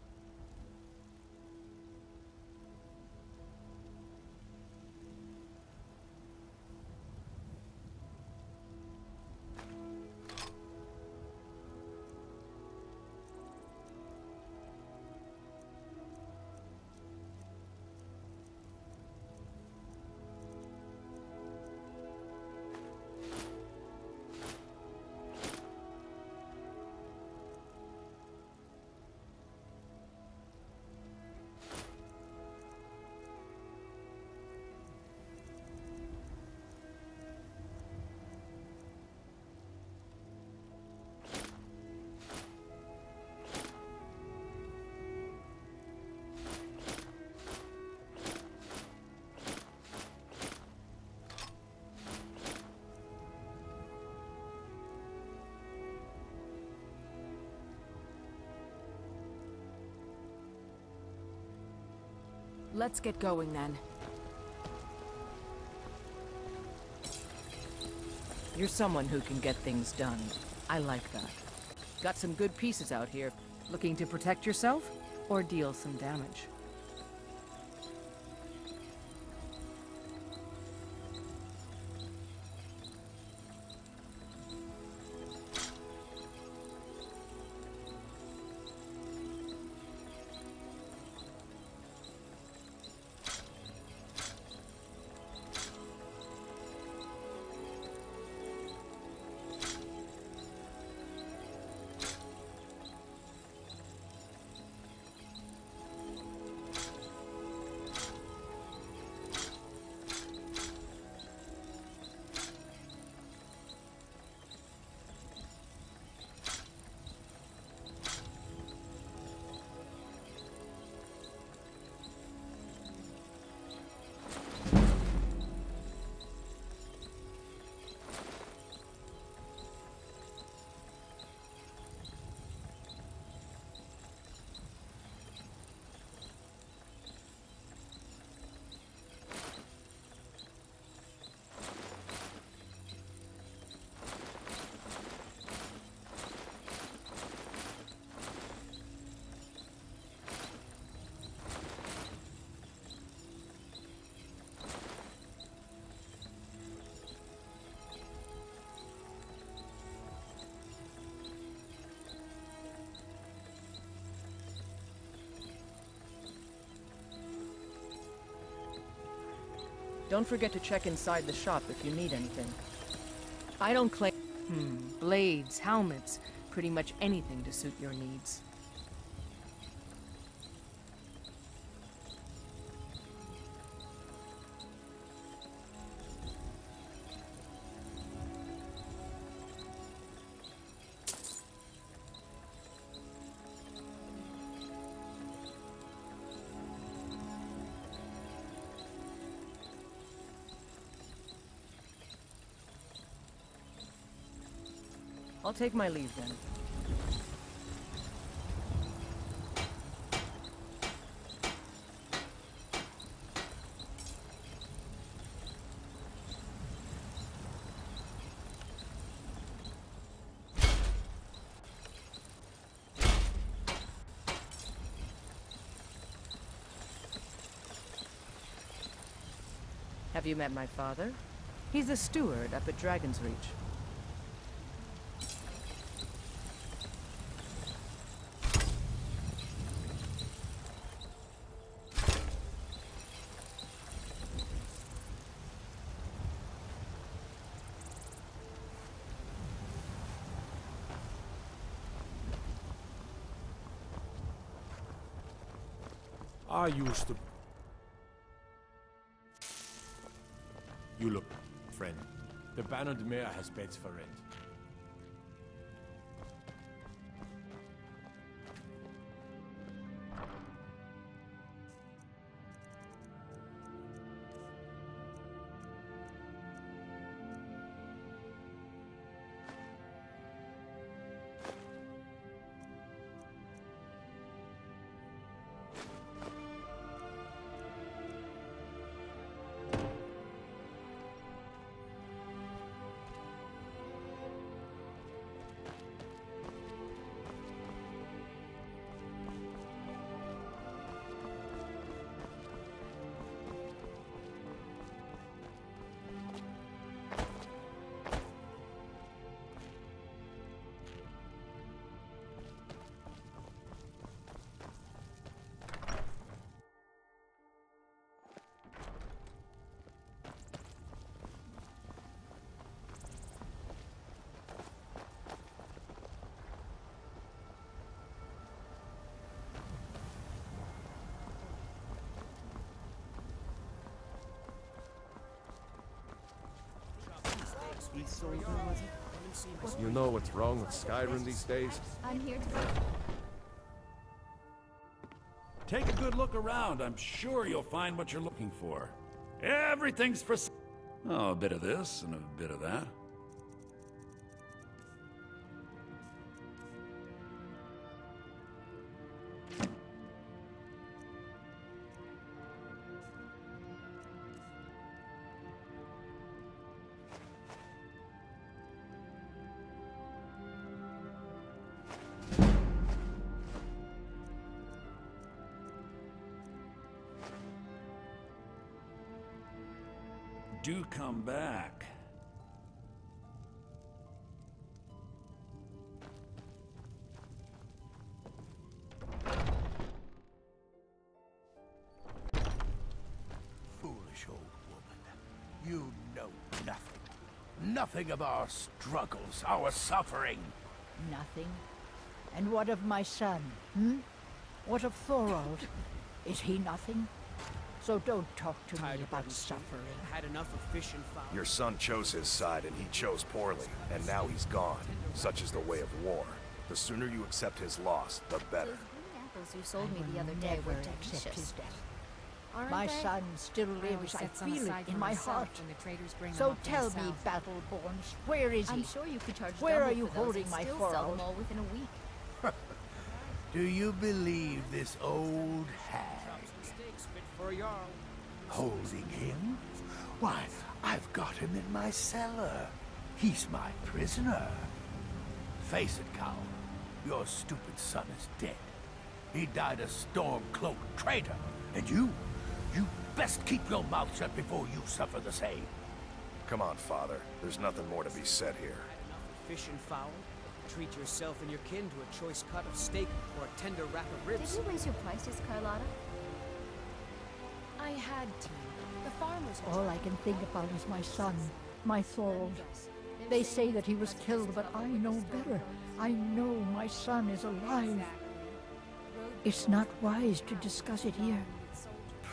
S2: Let's get going then. You're someone who can get things done. I like that. Got some good pieces out here. Looking to protect yourself or deal some damage? Don't forget to check inside the shop if you need anything. I don't claim... blades, helmets, pretty much anything to suit your needs. I'll take my leave then. Have you met my father? He's a steward up at Dragon's Reach.
S4: I used to... You look, friend. The Bannered Mare has beds for rent.
S16: You know what's wrong with Skyrim these days?
S8: I'm here to...
S19: Take a good look around. I'm sure you'll find what you're looking for. Everything's for... Oh, a bit of this and a bit of that. do come back.
S9: Foolish old woman. You know nothing. Nothing of our struggles, our suffering.
S12: Nothing? And what of my son, hmm? What of Thorald? Is he nothing? So don't talk to me about suffering.
S3: Had enough of fish and fowl.
S20: Your son chose his side, and he chose poorly, and now he's gone. Such is the way of war. The sooner you accept his loss, the better.
S8: Those green apples you sold me the other day
S12: Never
S8: were
S12: accept his
S8: delicious.
S12: death.
S8: Aren't
S12: My
S8: they?
S12: son still lives. I feel it in my heart. So tell me, Battleborns, where is he?
S8: I'm sure you could charge
S12: Where
S8: double
S12: are you
S8: for those
S12: holding
S8: and
S12: my
S8: still sell
S12: Thorald?
S8: them all within a week.
S9: Do you believe this old hag? Holding him? Why, I've got him in my cellar. He's my prisoner. Face it, coward. Your stupid son is dead. He died a storm-cloaked traitor. And you best keep your mouth shut before you suffer the same.
S20: Come on, Father. There's nothing more to be said here.
S3: Fish and fowl? Treat yourself and your kin to a choice cut of steak or a tender rack of ribs.
S8: Did you raise your prices, Carlotta?
S1: I had to. The farmers were
S12: All I can think about is my son, my Thorald. They say that he was killed, but I know better. I know my son is alive. It's not wise to discuss it here.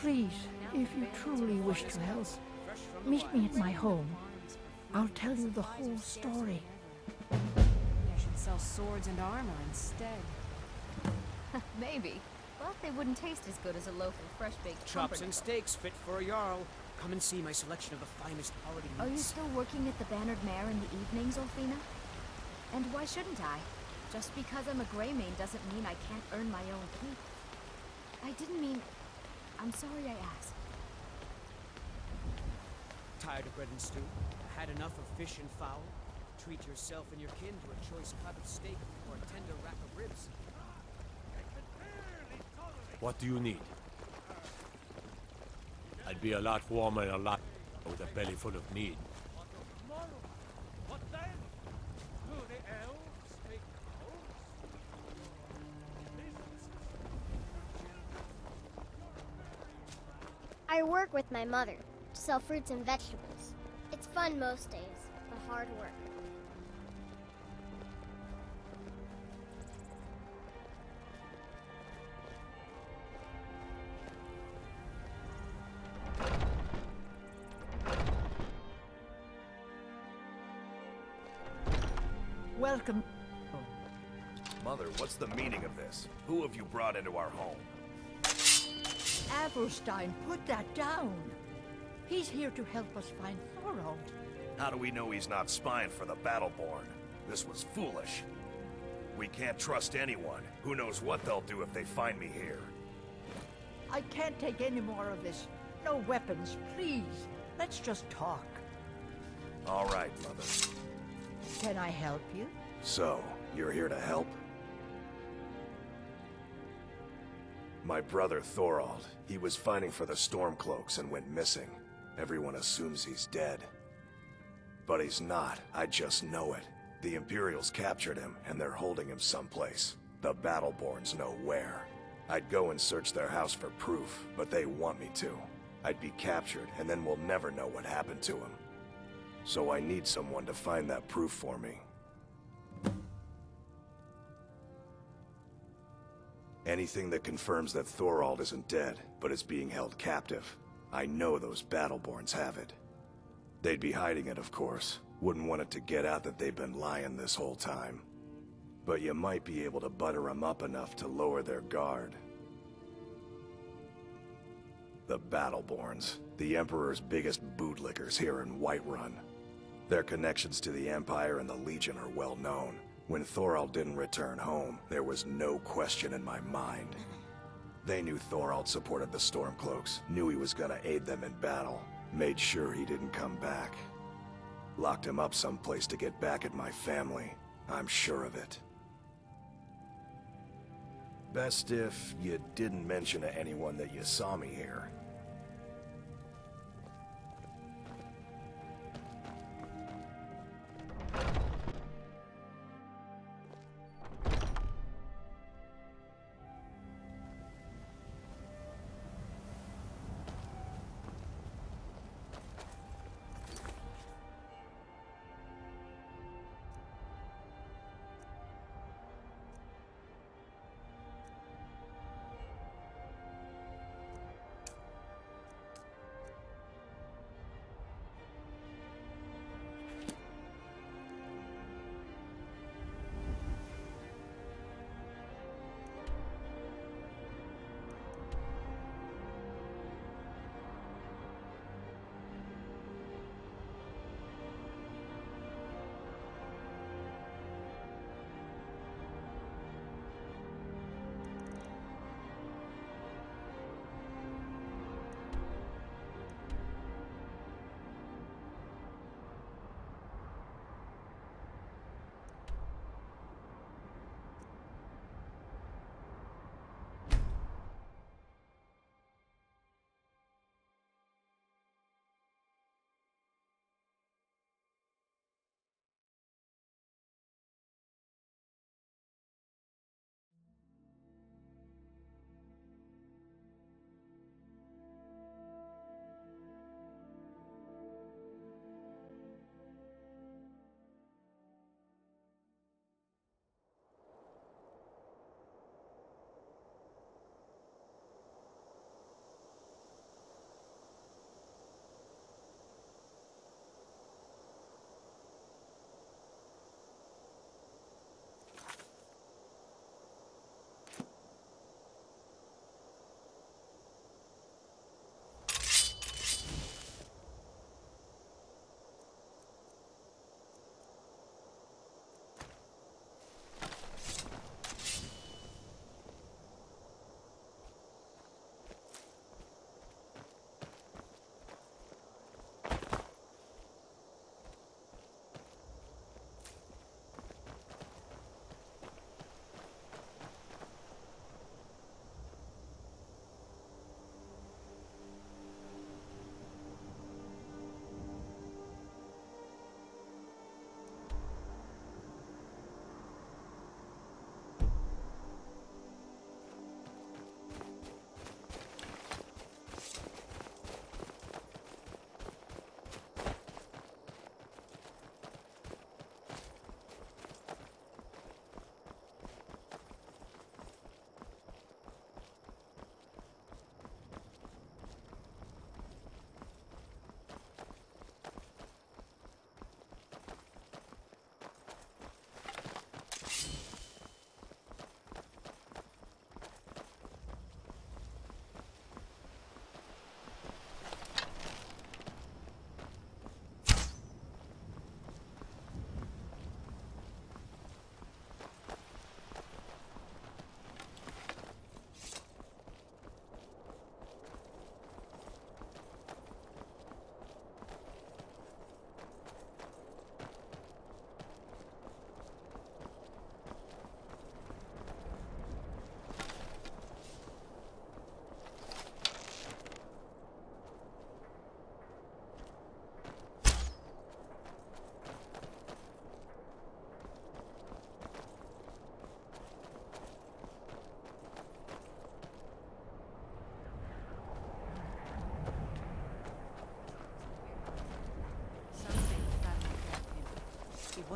S12: Please, if you truly wish to help, meet me at my home. I'll tell you the whole story.
S1: I should sell swords and armor instead.
S8: Maybe. But they wouldn't taste as good as a loaf of fresh-baked
S3: Chops and steaks fit for a jarl. Come and see my selection of the finest quality meats.
S8: Are you still working at the Bannered Mare in the evenings, Olfina? And why shouldn't I? Just because I'm a Greymane doesn't mean I can't earn my own keep. I didn't mean... I'm sorry I asked.
S3: Tired of bread and stew? Had enough of fish and fowl? Treat yourself and your kin to a choice cut of steak or a tender rack of ribs.
S4: What do you need? I'd be a lot warmer and a lot with a belly full of meat.
S9: What then? Do the elves take oaths?
S14: I work with my mother to sell fruits and vegetables. It's fun most days, but hard work.
S12: Welcome.
S20: Mother, what's the meaning of this? Who have you brought into our home?
S12: Avelstein, put that down. He's here to help us find Thorald.
S20: How do we know he's not spying for the Battleborn? This was foolish. We can't trust anyone. Who knows what they'll do if they find me here.
S12: I can't take any more of this. No weapons, please. Let's just talk.
S20: All right, Mother.
S12: Can I help you?
S20: So, you're here to help? My brother Thorald, he was fighting for the Stormcloaks and went missing. Everyone assumes he's dead. But he's not, I just know it. The Imperials captured him, and they're holding him someplace. The Battleborns know where. I'd go and search their house for proof, but they want me to. I'd be captured, and then we'll never know what happened to him. So I need someone to find that proof for me. Anything that confirms that Thorald isn't dead, but is being held captive. I know those Battleborns have it. They'd be hiding it, of course. Wouldn't want it to get out that they've been lying this whole time. But you might be able to butter them up enough to lower their guard. The Battleborns, the Emperor's biggest bootlickers here in Whiterun. Their connections to the Empire and the Legion are well known. When Thorald didn't return home, there was no question in my mind. They knew Thorald supported the Stormcloaks, knew he was gonna aid them in battle, made sure he didn't come back. Locked him up someplace to get back at my family, I'm sure of it. Best if you didn't mention to anyone that you saw me here.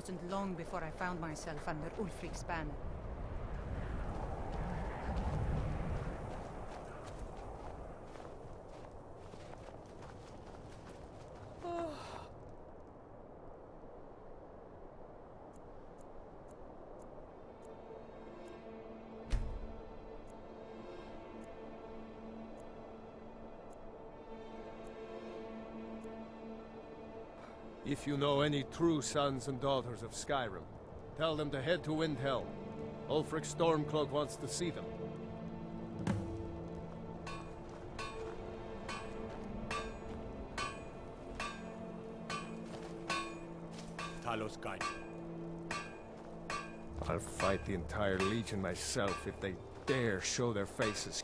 S17: wasn't long before I found myself under Ulfric's banner.
S16: If you know any true sons and daughters of Skyrim, tell them to head to Windhelm. Ulfric Stormcloak wants to see them.
S4: Talos guide.
S16: I'll fight the entire Legion myself if they dare show their faces.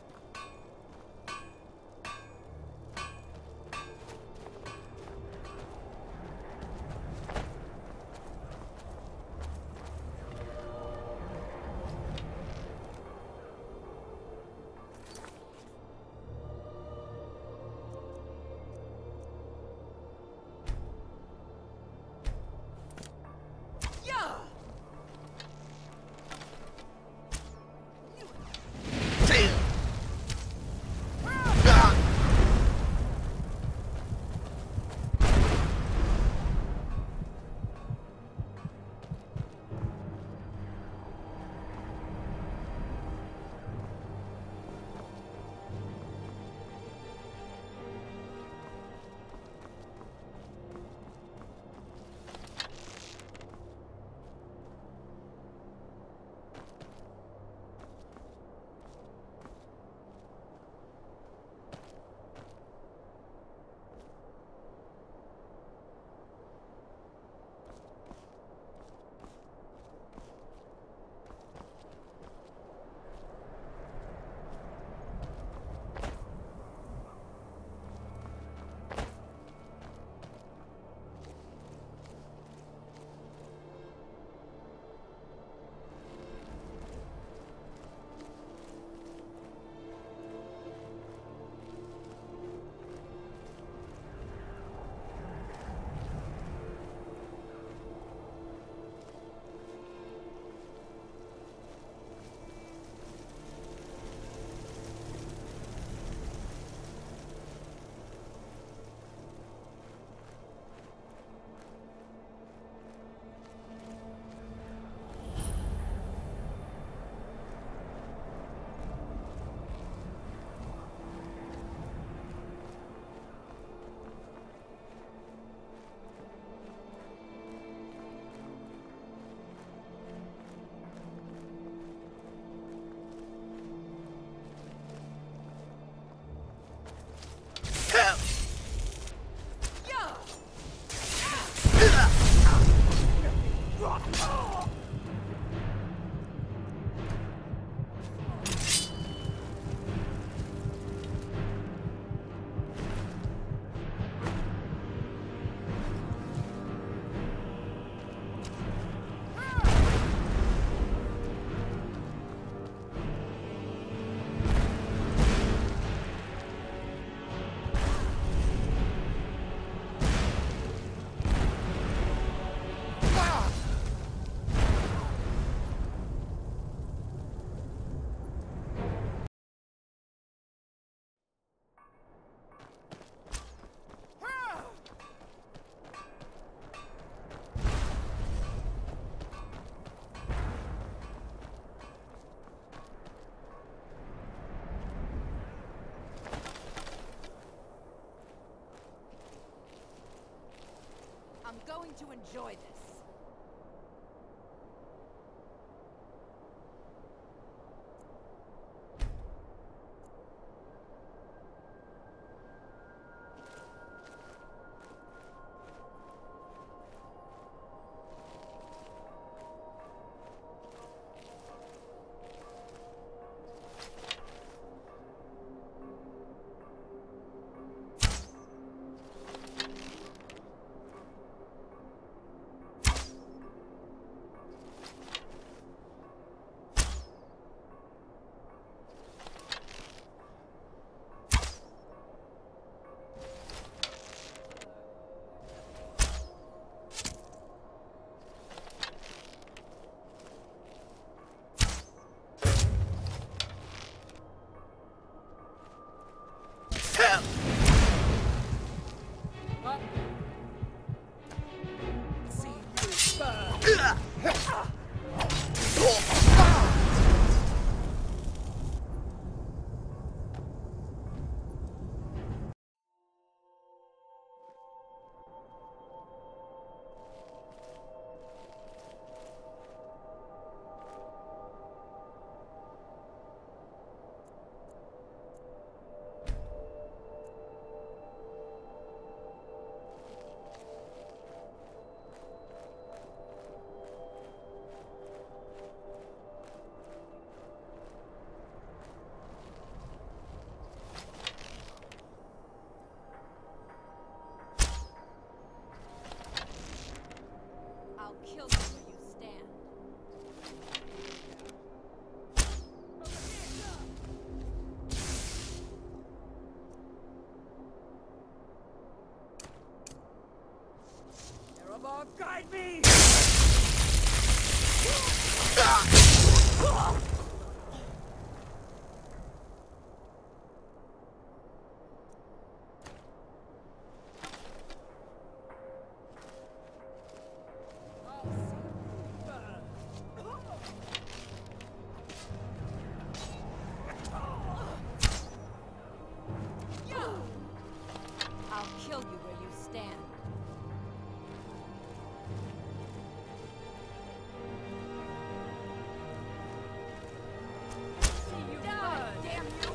S2: I'm going to enjoy this.
S21: I'll kill you where you stand.
S10: Erebor, guide me!
S21: I'll kill you where you stand. See you die, damn you!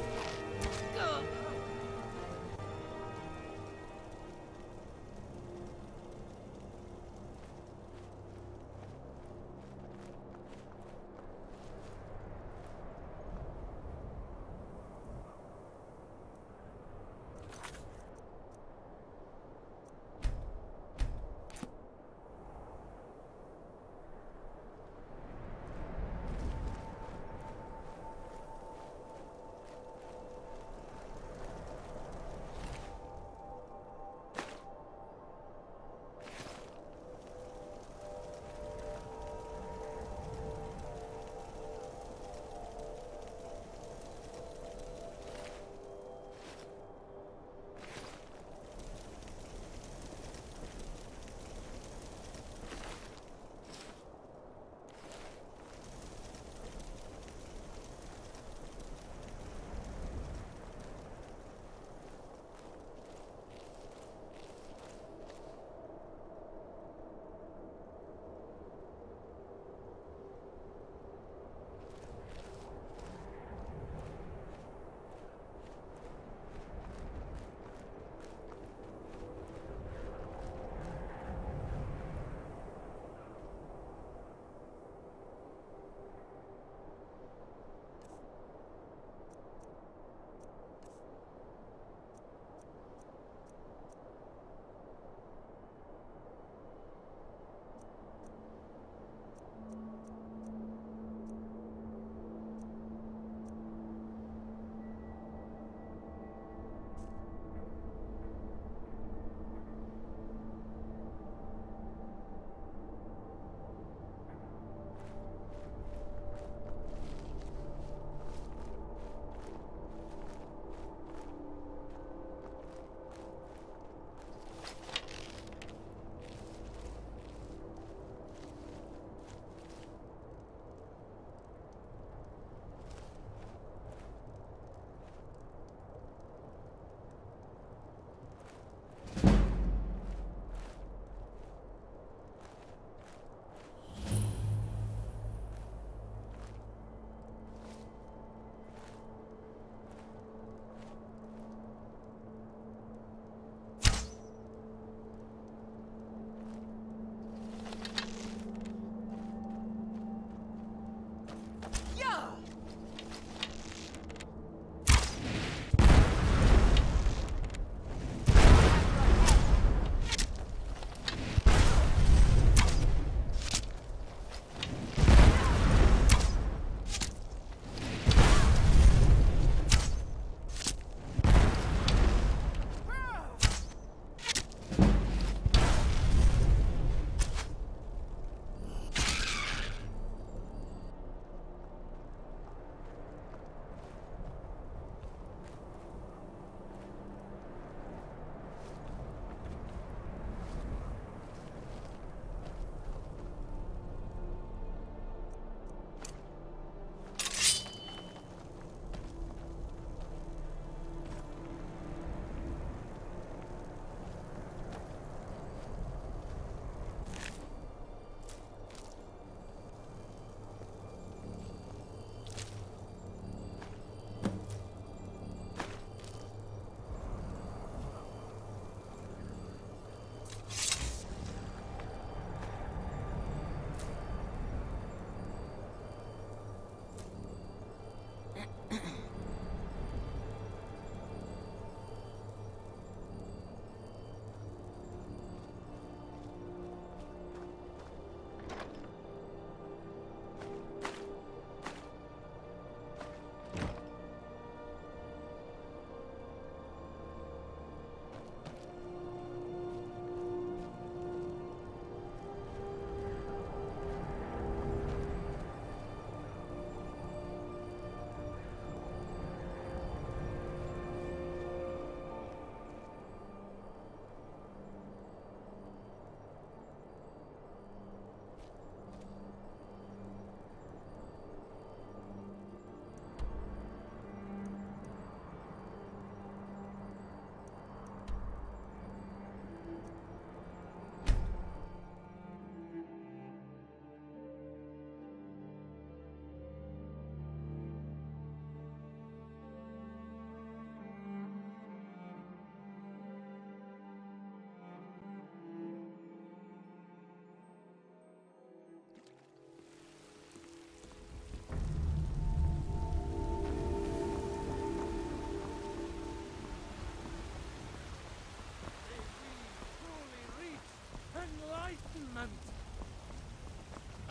S9: enlightenment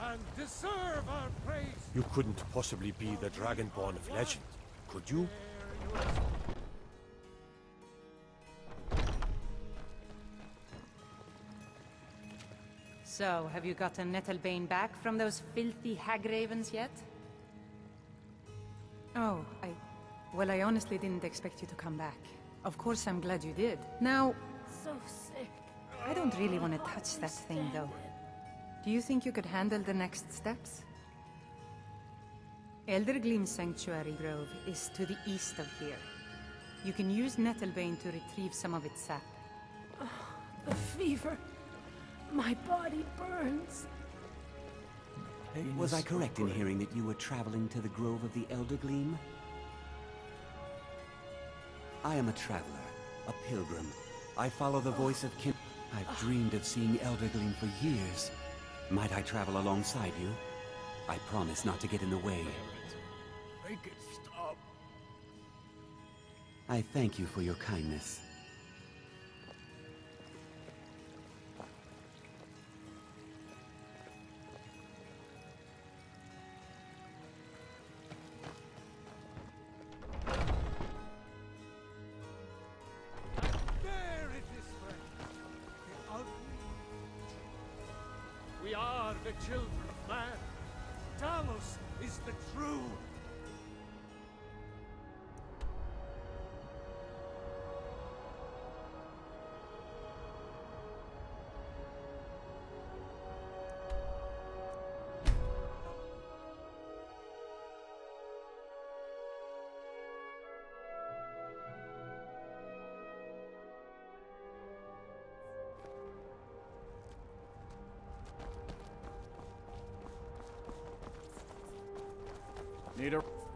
S9: and deserve our praise.
S4: You couldn't possibly be the Dragonborn of legend, could you?
S17: So, have you gotten Nettlebane back from those filthy hag-ravens yet? Oh, Well, I honestly didn't expect you to come back. Of course I'm glad you did. Now...
S12: So sick.
S17: I don't really want to touch that thing, though. Do you think you could handle the next steps? Eldergleam Sanctuary Grove is to the east of here. You can use Nettlebane to retrieve some of its sap.
S12: Oh, the fever. My body burns.
S7: Was I correct in hearing that you were traveling to the Grove of the Eldergleam? I am a traveler, a pilgrim. I follow the voice of kin. I've dreamed of seeing Eldergleam for years. Might I travel alongside you? I promise not to get in the way.
S9: Make it stop.
S7: I thank you for your kindness.
S9: We are the children of man. Talos is the true.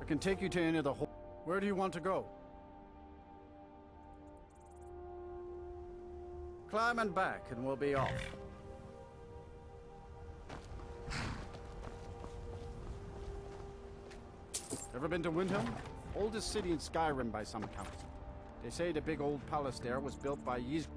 S11: I can take you to any of the whole... Where do you want to go? Climb and back, and we'll be off. Ever been to Windhelm? Oldest city in Skyrim by some accounts. They say the big old palace there was built by Ys...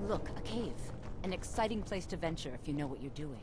S21: Look, a cave. An exciting place to venture if you know what you're doing.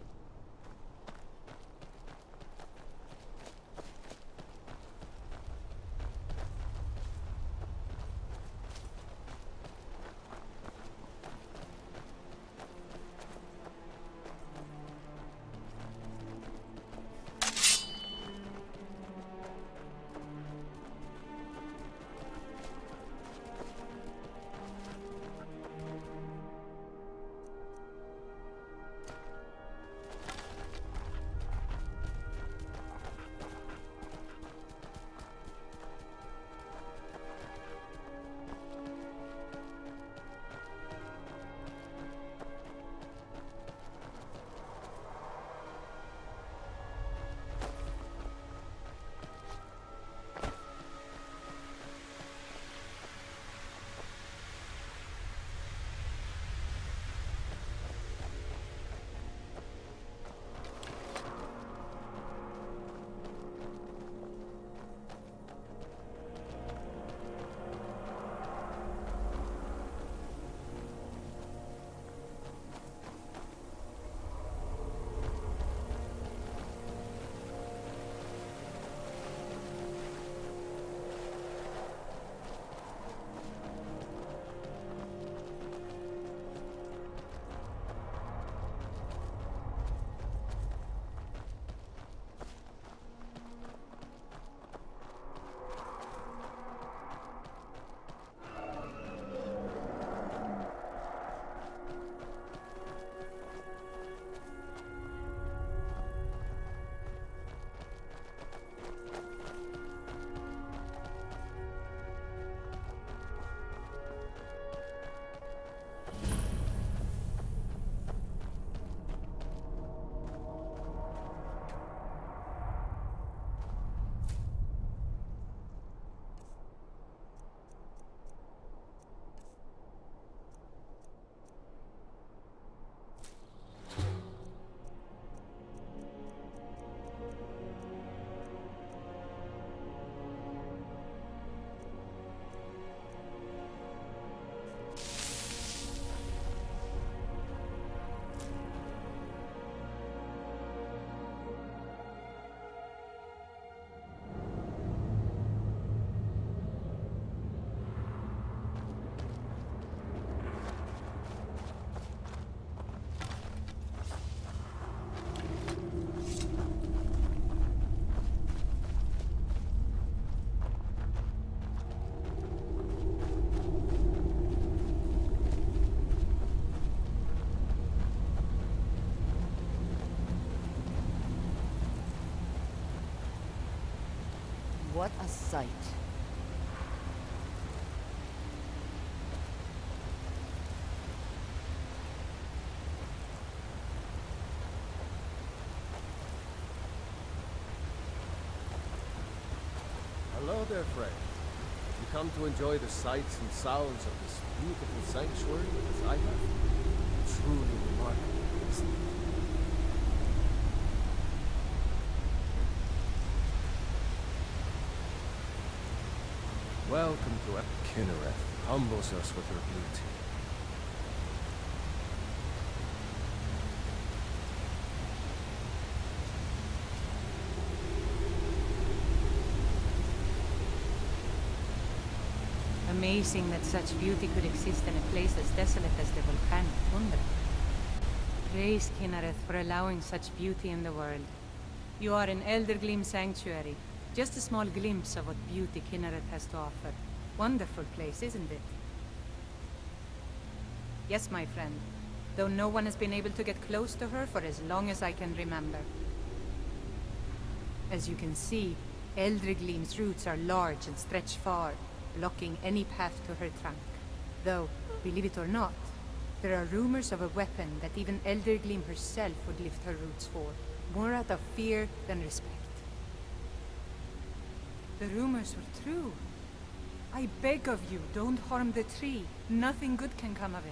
S21: What a sight.
S16: Hello there, friend. You come to enjoy the sights and sounds of this beautiful sanctuary as I have? Truly remarkable, isn't it? Welcome to Kinnereth. Humbles us with her beauty.
S17: Amazing that such beauty could exist in a place as desolate as the volcanic tundra. Praise Kinnereth for allowing such beauty in the world. You are in Eldergleam Sanctuary. Just a small glimpse of what beauty Kinnereth has to offer. Wonderful place, isn't it? Yes, my friend. Though no one has been able to get close to her for as long as I can remember. As you can see, Eldergleam's roots are large and stretch far, blocking any path to her trunk. Though, believe it or not, there are rumors of a weapon that even Eldergleam herself would lift her roots for, more out of fear than respect. The rumors were true. I beg of you, don't harm the tree. Nothing good can come of it.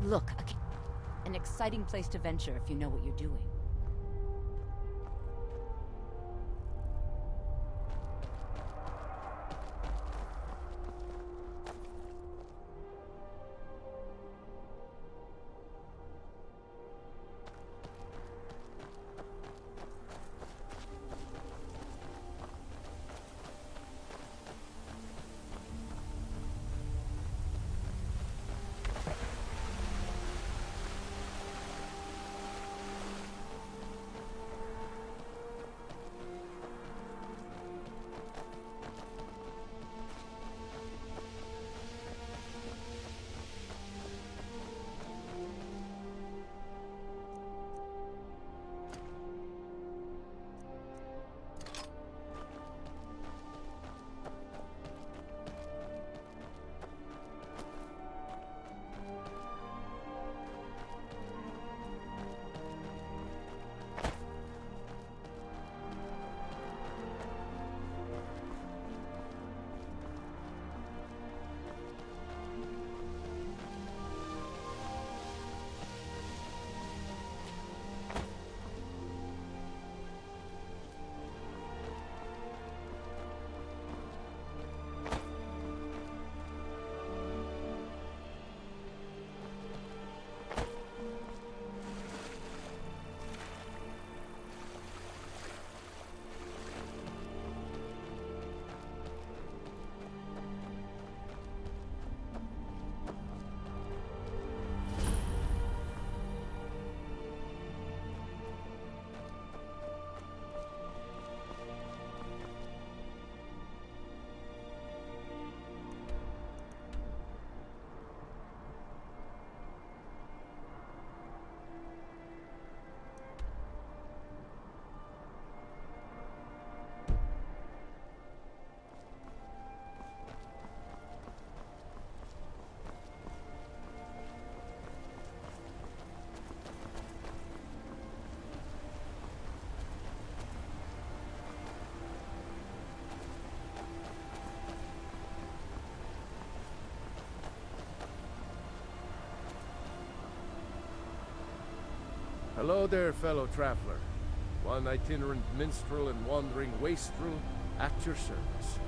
S21: Look, an exciting place to venture if you know what you're doing.
S16: Hello there, fellow traveler. One itinerant minstrel and wandering wastrel at your service.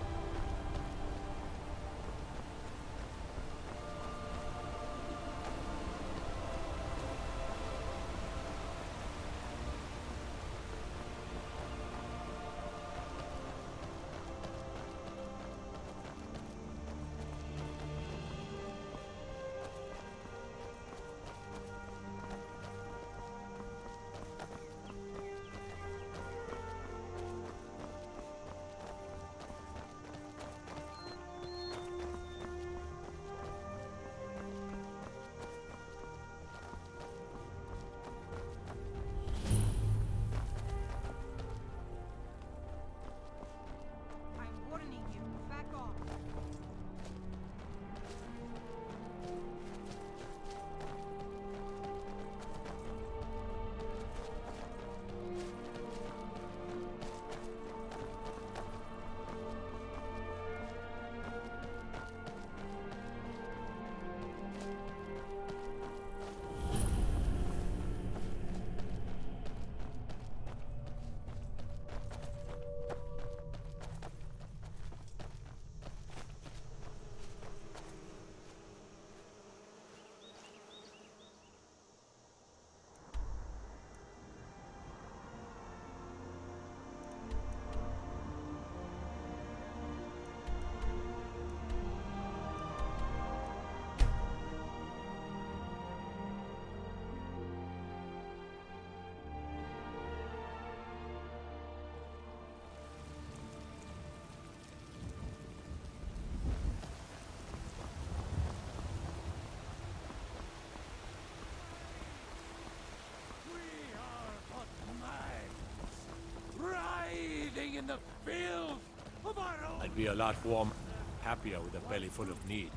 S9: In the field of our own.
S4: I'd be a lot warmer, happier with a belly full of need.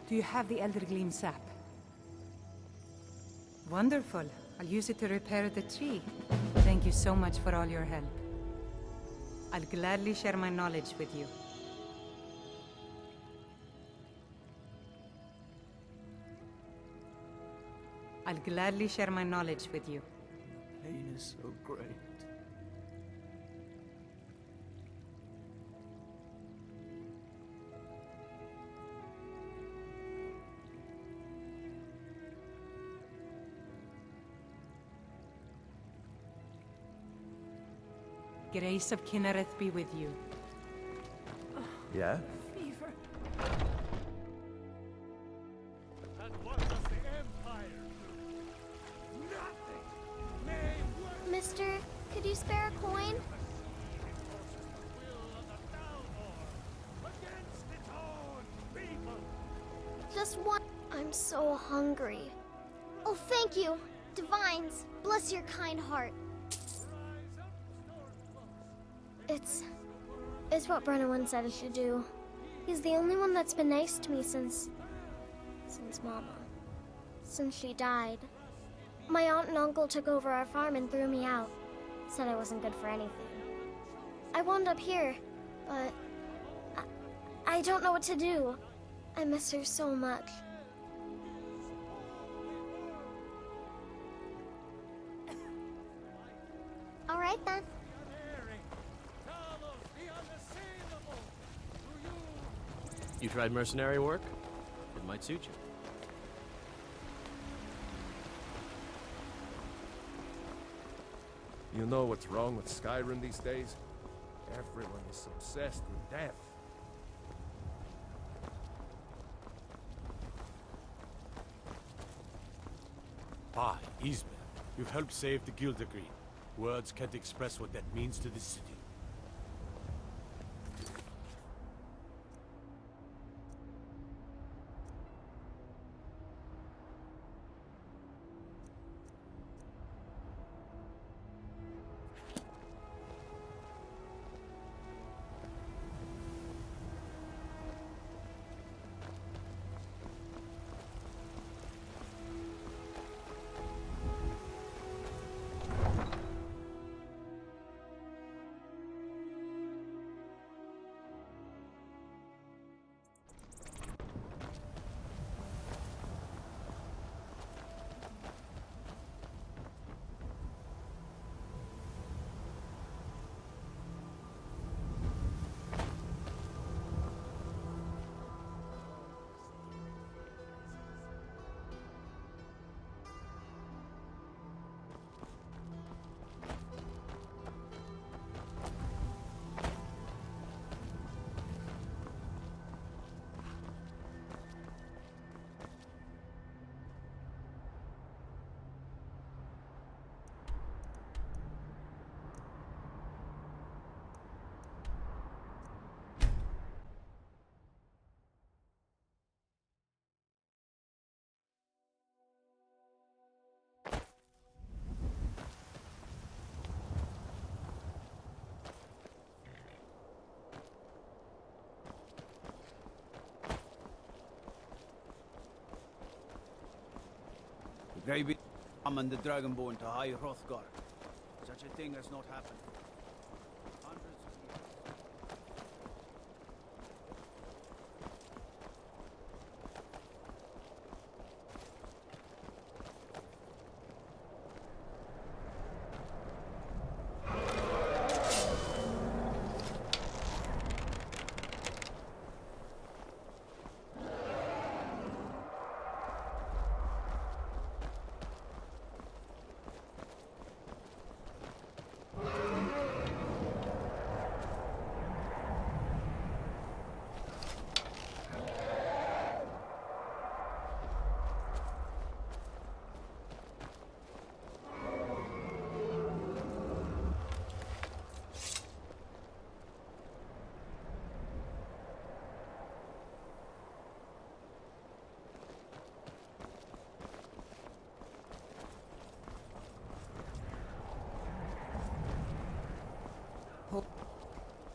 S17: Do you have the Elder Gleam sap? Wonderful. I'll use it to repair the tree. Thank you so much for all your help. I'll gladly share my knowledge with you. I'll gladly share my knowledge with you.
S3: Pain is so great.
S17: Grace of Kynareth be with you.
S5: Yeah?
S12: Fever.
S9: And what does the Empire do? Nothing! Nay,
S14: Mister, could you spare a coin? Just one. I'm so hungry. Oh, thank you, Divines. Bless your kind heart. It's what Brennan said I should do. He's the only one that's been nice to me since Mama. Since she died. My aunt and uncle took over our farm and threw me out. Said I wasn't good for anything. I wound up here, but I don't know what to do. I miss her so much. All right then.
S6: You tried mercenary work? It might suit you.
S16: You know what's wrong with Skyrim these days? Everyone is obsessed with death.
S4: By Ismail, you've helped save the Guild Green. Words can't express what that means to the city.
S3: Grey Beard summoned the Dragonborn to High Hrothgar. Such a thing has not happened. Hundreds of years.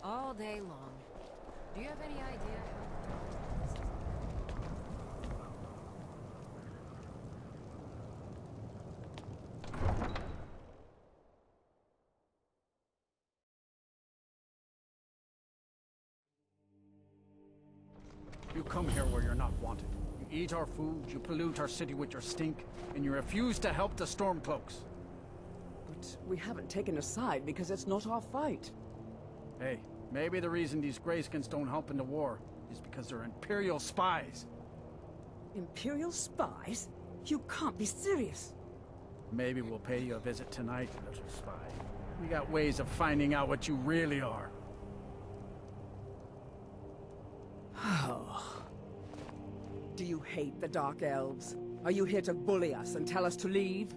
S1: All day long. Do you have any idea
S11: You come here where you're not wanted. You eat our food, you pollute our city with your stink, and you refuse to help the Stormcloaks.
S15: But we haven't taken a side because it's not our fight.
S11: Hey, maybe the reason these Greyskins don't help in the war is because they're Imperial spies.
S15: Imperial spies? You can't be serious.
S11: Maybe we'll pay you a visit tonight, little spy. We got ways of finding out what you really are.
S15: Do you hate the Dark Elves? Are you here to bully us and tell us to leave?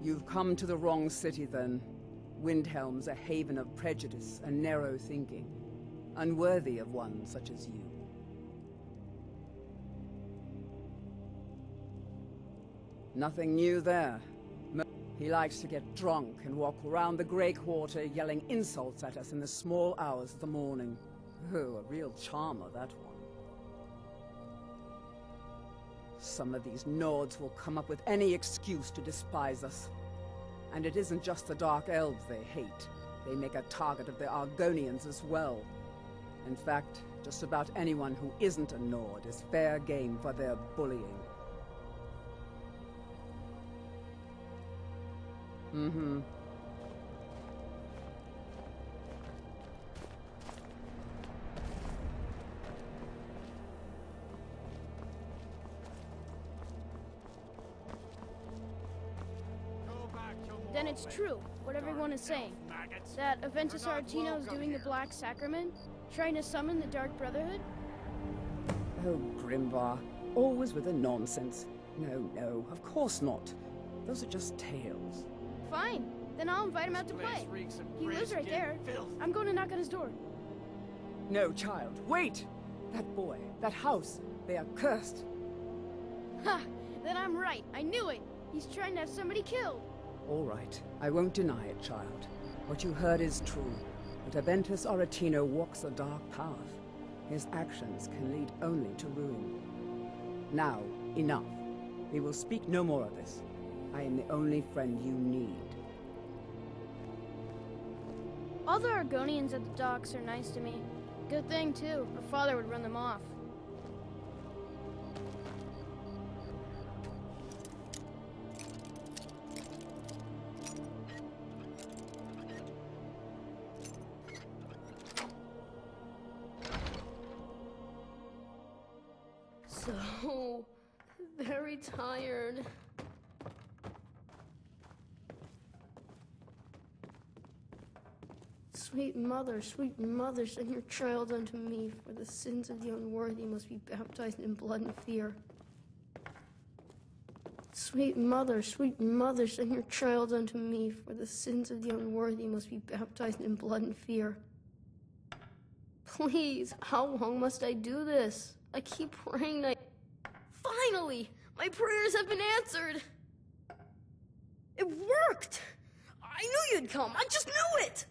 S15: You've come to the wrong city, then. Windhelm's a haven of prejudice and narrow thinking, unworthy of one such as you. Nothing new there. He likes to get drunk and walk around the Grey Quarter yelling insults at us in the small hours of the morning. Oh, a real charmer, that one. Some of these Nords will come up with any excuse to despise us. And it isn't just the Dark Elves they hate. They make a target of the Argonians as well. In fact, just about anyone who isn't a Nord is fair game for their bullying. Mm-hmm.
S13: Then it's true, what everyone is saying. That Aventus Arentino is doing the Black Sacrament, trying to summon the Dark Brotherhood?
S15: Oh, Grimvar, always with the nonsense. No, of course not. Those are just tales.
S13: Fine, then I'll invite him out to play. He lives right there. I'm going to knock on his door.
S15: No, child, wait! That boy, that house, they are cursed.
S13: Ha! Then I'm right, I knew it! He's trying to have somebody killed.
S15: All right, I won't deny it, child. What you heard is true. But Aventus Arentino walks a dark path. His actions can lead only to ruin. Now, enough. We will speak no more of this. I am the only friend you need.
S13: All the Argonians at the docks are nice to me. Good thing, too. Her father would run them off. So very tired. Sweet mother, send your child unto me, for the sins of the unworthy must be baptized in blood and fear. Sweet mother, send your child unto me, for the sins of the unworthy must be baptized in blood and fear. Please, how long must I do this? I keep praying. Finally! My prayers have been answered! It worked! I knew you'd come! I just knew it!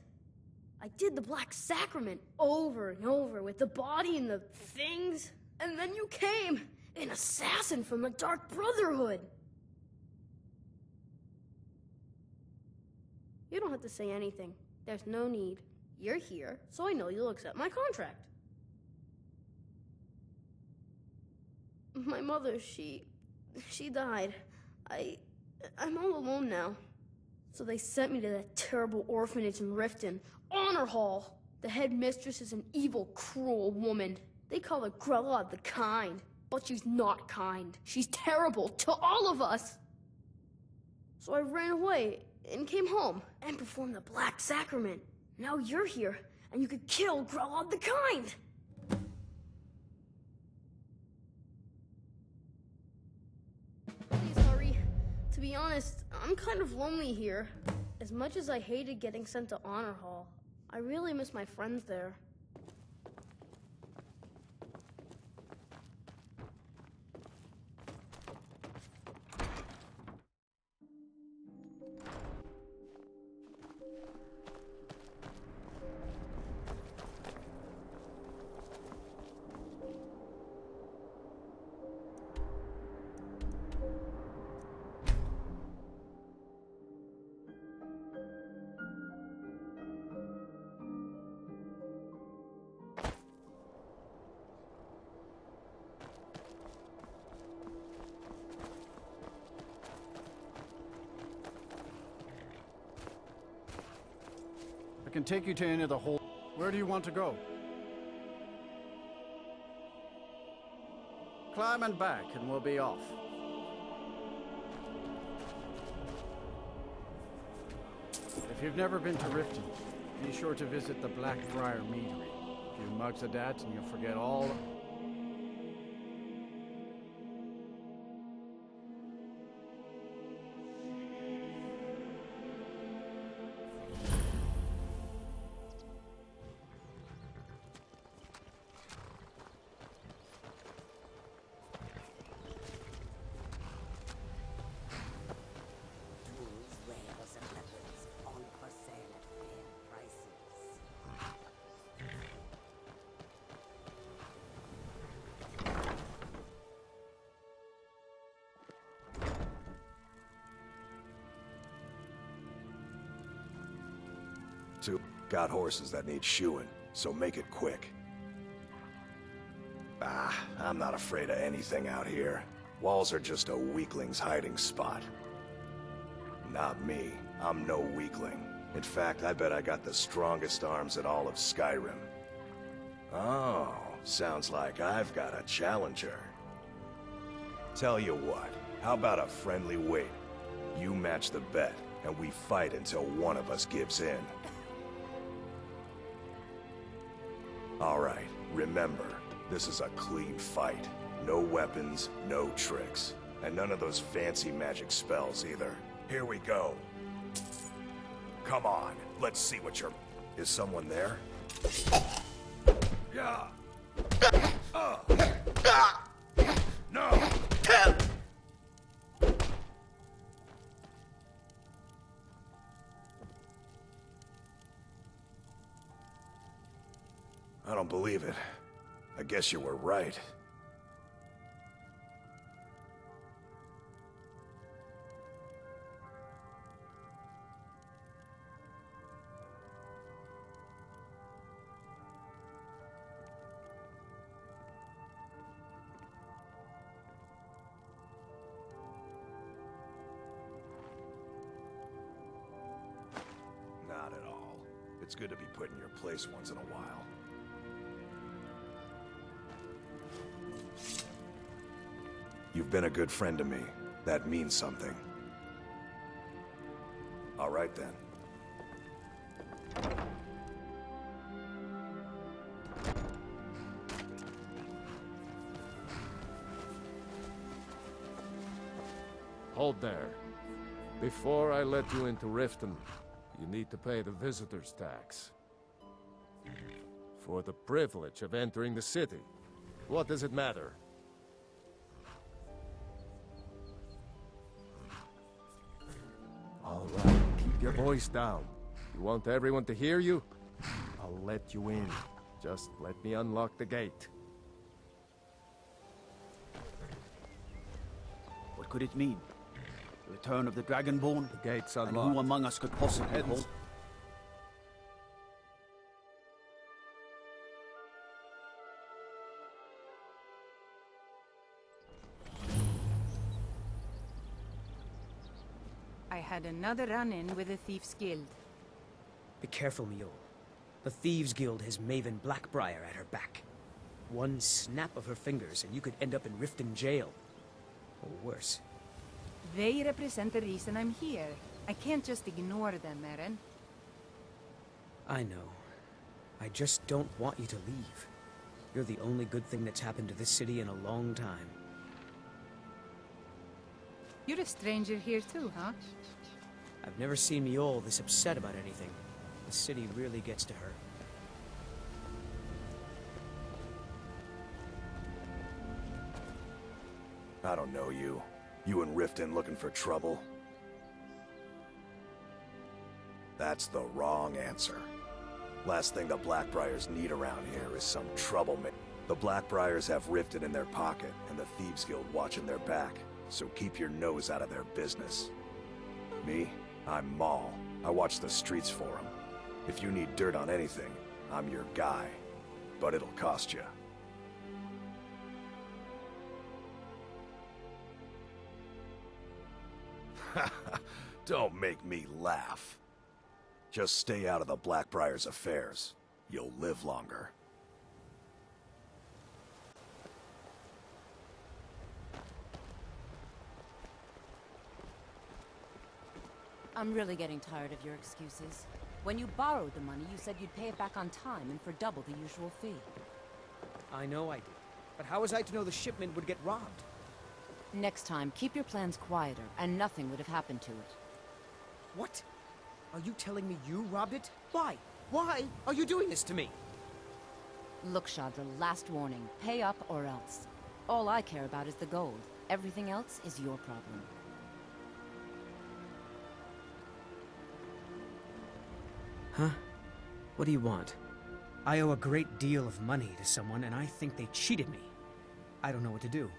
S13: I did the Black Sacrament over and over with the body and the things, and then you came. An assassin from the Dark Brotherhood! You don't have to say anything. There's no need. You're here, so I know you'll accept my contract. My mother, she died. I'm all alone now. So they sent me to that terrible orphanage in Riften. Honor Hall! The headmistress is an evil, cruel woman. They call her Grelod the Kind. But she's not kind. She's terrible to all of us. So I ran away and came home and performed the Black Sacrament. Now you're here, and you could kill Grelod the Kind. Please hurry. To be honest, I'm kind of lonely here. As much as I hated getting sent to Honor Hall, I really miss my friends there.
S11: I can take you to any of the whole... Where do you want to go? Climb and back, and we'll be off. If you've never been to Riften, be sure to visit the Blackbriar Meadery. A few mugs of that, and you'll forget all...
S20: Got horses that need shoeing, so make it quick. I'm not afraid of anything out here. Walls are just a weakling's hiding spot. Not me. I'm no weakling. In fact, I bet I got the strongest arms in all of Skyrim. Oh, sounds like I've got a challenger. Tell you what, how about a friendly wait? You match the bet, and we fight until one of us gives in. All right, remember, this is a clean fight. No weapons, no tricks. And none of those fancy magic spells either. Here we go. Come on, let's see what you're... Is someone there? Yeah. No! I don't believe it. I guess you were right. Not at all. It's good to be put in your place once in a while. You've been a good friend to me. That means something. All right, then.
S16: Hold there. Before I let you into Riften, you need to pay the visitor's tax. For the privilege of entering the city. What does it matter? All right, keep your voice down. You want everyone to hear you? I'll let you in. Just let me unlock the gate.
S3: What could it mean? The return of the Dragonborn?
S16: The gate's
S3: And
S16: unlocked.
S3: who among us could possibly hold?
S17: I had another run-in with the Thieves Guild.
S18: Be careful, Mule. The Thieves Guild has Maven Blackbriar at her back. One snap of her fingers and you could end up in Riften jail. Or worse.
S17: They represent the reason I'm here. I can't just ignore them, Eren.
S18: I know. I just don't want you to leave. You're the only good thing that's happened to this city in a long time.
S17: You're a stranger here too, huh?
S18: I've never seen Mule this upset about anything. The city really gets to her.
S20: I don't know you. You and Riften looking for trouble? That's the wrong answer. Last thing the Blackbriars need around here is some troublemaker. The Blackbriars have Riften in their pocket, and the Thieves Guild watching their back, so keep your nose out of their business. Me? I'm Maul. I watch the streets for them. If you need dirt on anything, I'm your guy. But it'll cost you. Don't make me laugh. Just stay out of the Blackbriar's affairs. You'll live longer.
S21: I'm really getting tired of your excuses. When you borrowed the money, you said you'd pay it back on time and for double the usual fee.
S18: I know I did. But how was I to know the shipment would get robbed?
S21: Next time, keep your plans quieter, and nothing would have happened to it.
S18: What? Are you telling me you robbed it? Why? Why are you doing this to me?
S21: Look, Shadra, last warning. Pay up or else. All I care about is the gold. Everything else is your problem.
S18: Huh? What do you want? I owe a great deal of money to someone, and I think they cheated me. I don't know what to do.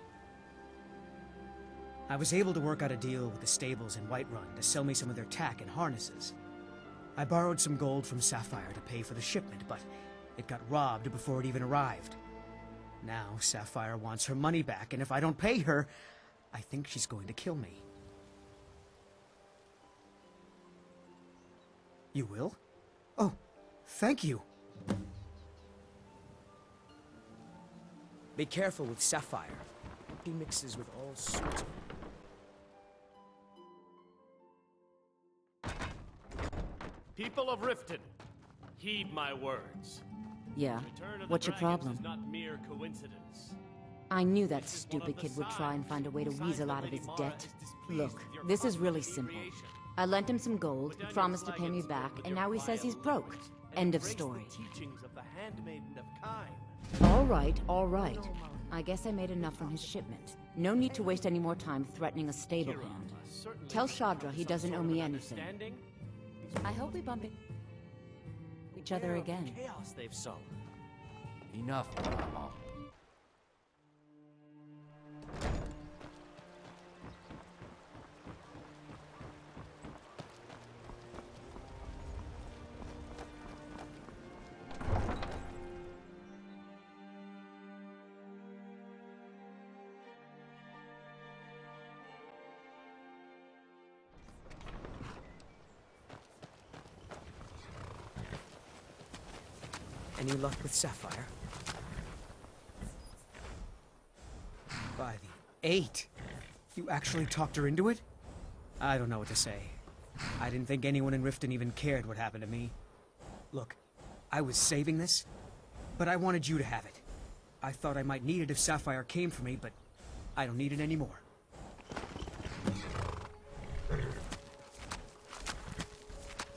S18: I was able to work out a deal with the stables in Whiterun to sell me some of their tack and harnesses. I borrowed some gold from Sapphire to pay for the shipment, but it got robbed before it even arrived. Now Sapphire wants her money back, and if I don't pay her, I think she's going to kill me. You will? Oh, thank you. Be careful with Sapphire. She mixes with all sorts of...
S6: People of Riften, heed my words.
S21: Yeah,
S6: Return of
S21: what's
S6: the
S21: your
S6: dragons
S21: problem?
S6: is not mere coincidence.
S21: I knew that stupid kid would try and find a way to weasel out of his debt. Look, this is really simple. I lent him some gold, he promised to pay me back, and now he says he's broke. End of story. All right. I guess I made enough from his shipment. No need to waste any more time threatening a stable hand. Tell Shadra he doesn't owe me anything. I hope we bump into each other again.
S6: Chaos they've sown.
S11: Enough, Mama.
S18: Any luck with Sapphire? By the 8! You actually talked her into it? I don't know what to say. I didn't think anyone in Riften even cared what happened to me. Look, I was saving this, but I wanted you to have it. I thought I might need it if Sapphire came for me, but I don't need it anymore.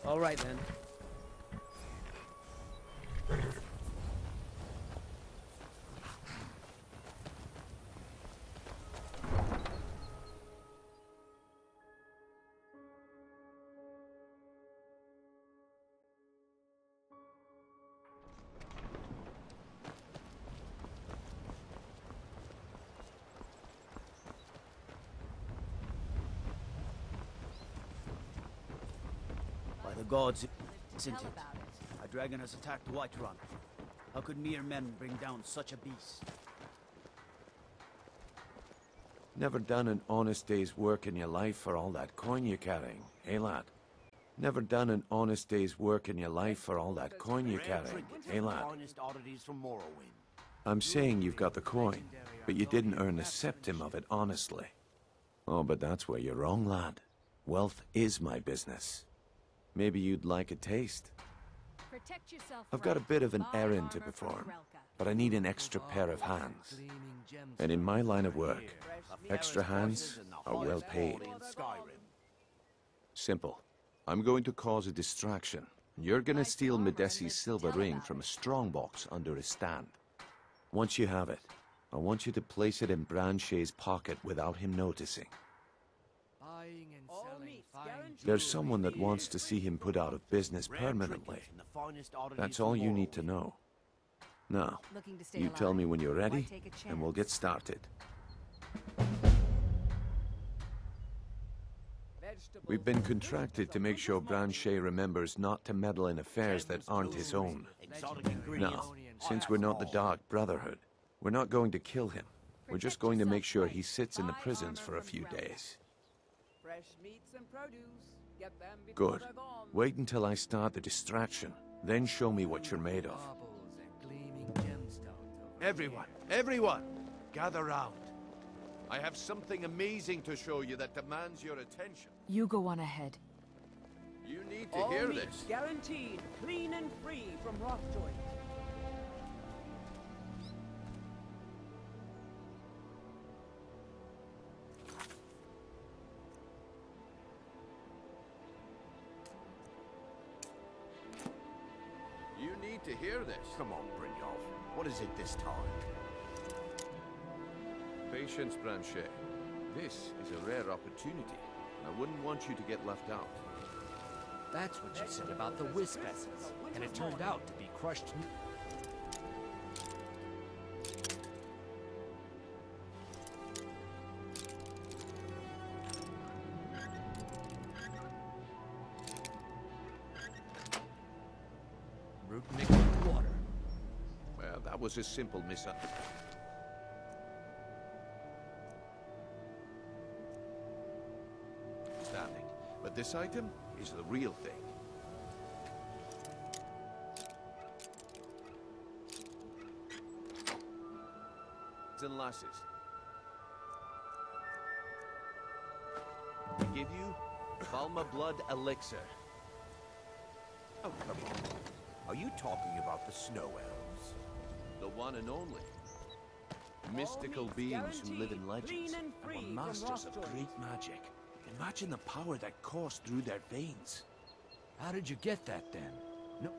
S18: All right, then.
S3: The gods, isn't it? A dragon has attacked Whiterun. How could mere men bring down such a beast?
S5: Never done an honest day's work in your life for all that coin you're carrying, eh, lad? Never done an honest day's work in your life for all that coin you're carrying, eh, lad? I'm saying you've got the coin, but you didn't earn a septim of it honestly. Oh, but that's where you're wrong, lad. Wealth is my business. Maybe you'd like a taste. I've got a bit of an errand to perform, but I need an extra pair of hands. And in my line of work, extra hands are well paid. Simple. I'm going to cause a distraction. You're gonna steal Medesi's silver ring from a strongbox under his stand. Once you have it, I want you to place it in Branche's pocket without him noticing. There's someone that wants to see him put out of business permanently. That's all you need to know. Now, you tell me when you're ready, and we'll get started. We've been contracted to make sure Branche remembers not to meddle in affairs that aren't his own. Now, since we're not the Dark Brotherhood, we're not going to kill him. We're just going to make sure he sits in the prisons for a few days. Good. Wait until I start the distraction, then show me what you're made of. Everyone, gather round. I have something amazing to show you that demands your attention.
S2: You go on ahead.
S5: You need to hear this.
S10: Guaranteed, clean and free from rough joint.
S5: You need to hear this.
S20: Come on, Brynjolf. What is it this time?
S5: Patience, Branche. This is a rare opportunity, and I wouldn't want you to get left out.
S6: That's what you said about the wisp essence, and it turned out to be crushed. Root mixed with water.
S5: Well, that was a simple misunderstanding. But this item is the real thing. And lasses. I give you Balma Blood Elixir.
S20: Oh, come on. Are you talking about the Snow Elves?
S5: The one and only. Mystical beings who live in legends and were masters of great magic. Imagine the power that coursed through their veins.
S6: How did you get that, then? No.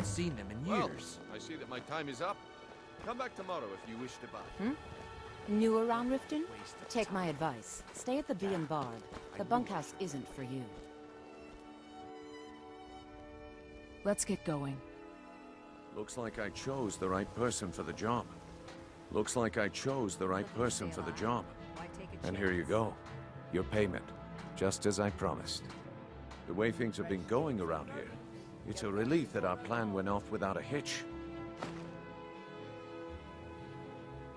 S6: Seen them in years.
S5: Well, I see that my time is up. Come back tomorrow if you wish to buy.
S21: New around Riften? Take my advice. Stay at the Bee and Bard. The bunkhouse isn't for you.
S2: Let's get going.
S5: Looks like I chose the right person for the job. Looks like I chose the right person for the job. And here you go. Your payment. Just as I promised. The way things have been going around here, it's a relief that our plan went off without a hitch.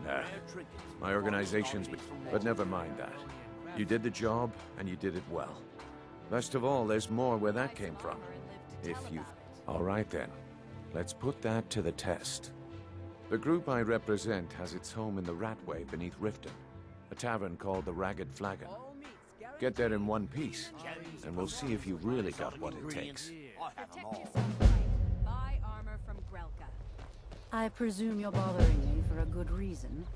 S5: Nah, my organization's... But never mind that. You did the job, and you did it well. Best of all, there's more where that came from. If you... All right then. Let's put that to the test. The group I represent has its home in the Ratway beneath Riften, a tavern called the Ragged Flagon. Get there in one piece, and we'll see if you've really got what it takes.
S21: Buy armor from Grelka. I presume you're bothering me for a good reason.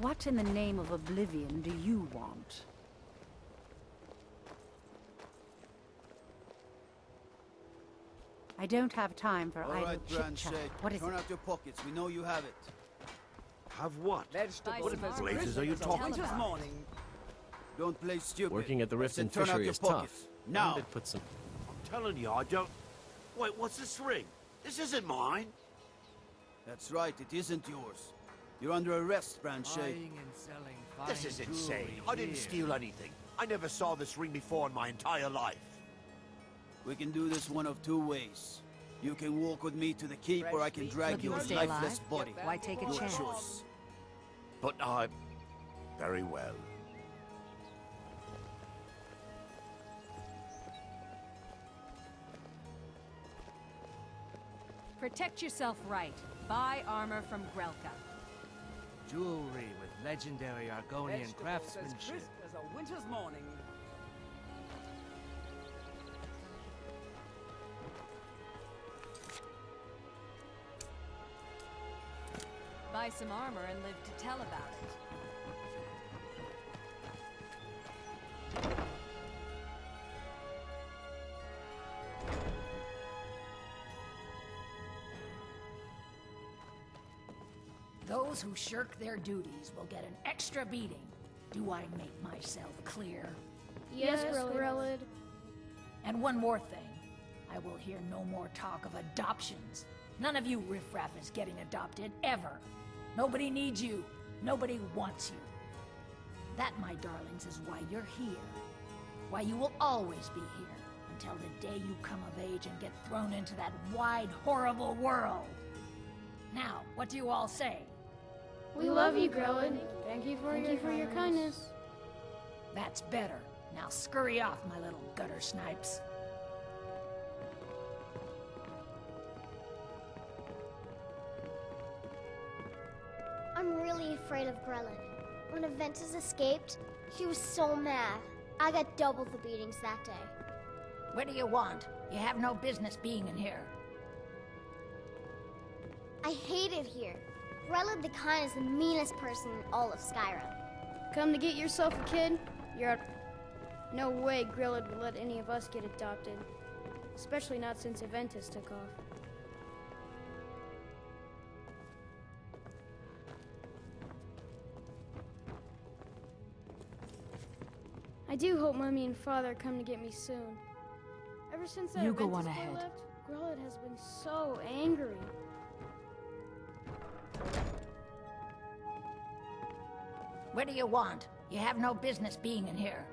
S21: What in the name of oblivion do you want?
S17: I don't have time for
S3: All
S17: idle
S3: right,
S17: chit-chat.
S3: Branche.
S17: What is
S3: Turn
S17: it?
S3: out your pockets. We know you have it.
S5: Have what?
S10: Vegetables.
S5: What in blazes are you talking about?
S10: Morning.
S3: Don't play stupid.
S6: Working at the
S3: I said
S6: Riften
S3: turn out
S6: fishery
S3: your
S6: is
S3: pockets.
S6: tough.
S3: Now.
S6: They'd put some...
S5: I'm telling you, I don't... Wait, what's this ring? This isn't mine.
S3: That's right, it isn't yours. You're under arrest, Branche.
S5: This is insane. I didn't steal anything. I never saw this ring before in my entire life.
S3: We can do this one of two ways. You can walk with me to the keep, or I can drag
S21: Looking
S3: your
S21: to stay
S3: lifeless
S21: alive?
S3: body.
S21: Why take a
S3: Your
S21: chance?
S3: choice.
S5: But I... Very well.
S19: Protect yourself right. Buy armor from Grelka.
S22: Jewelry with legendary Argonian
S10: Vegetables
S22: craftsmanship.
S10: as crisp as a winter's morning.
S19: Buy some armor and live to tell about it.
S12: Those who shirk their duties will get an extra beating. Do I make myself clear?
S13: Yes, Grelod.
S12: And one more thing. I will hear no more talk of adoptions. None of you riffraff is getting adopted, ever. Nobody needs you. Nobody wants you. That, my darlings, is why you're here. Why you will always be here, until the day you come of age and get thrown into that wide, horrible world. Now, what do you all say?
S13: We love you, Grelod. Thank you for your kindness.
S12: That's better. Now scurry off, my little gutter snipes.
S14: I'm really afraid of Grelod. When Aventus escaped, she was so mad. I got double the beatings that day.
S12: What do you want? You have no business being in here.
S14: I hate it here. Grelod the Kind is the meanest person in all of Skyrim.
S13: Come to get yourself a kid? No way Grelod would let any of us get adopted. Especially not since Aventus took off. I do hope Mommy and Father come to get me soon. Ever since that
S21: You go
S13: Aventus
S21: on
S13: boy
S21: ahead.
S13: left, Grelod has been so angry.
S12: What do you want? You have no business being in here.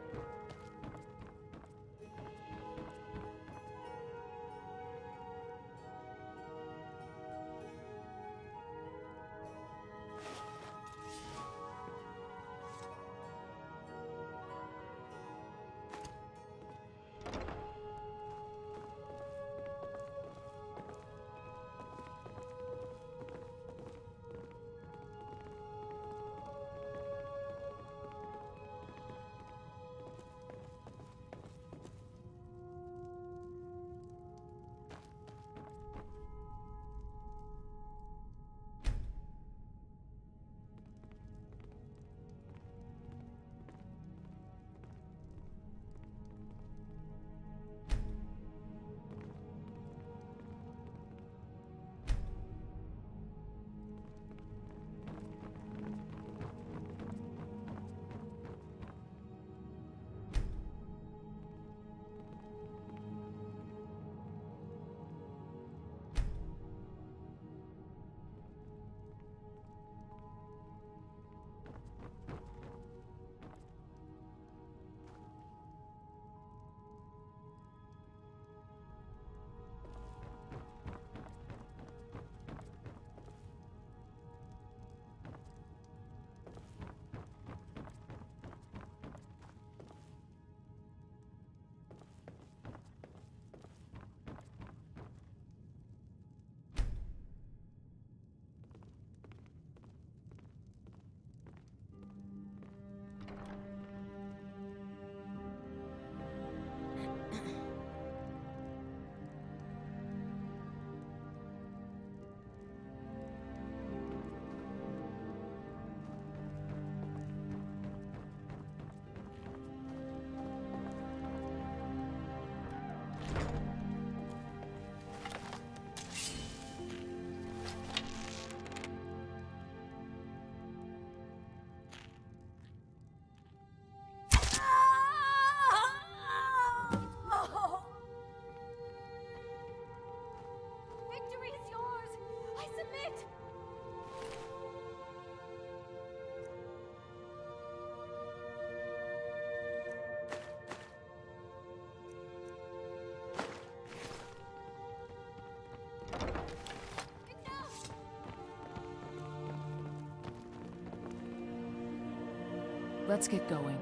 S2: Let's get going.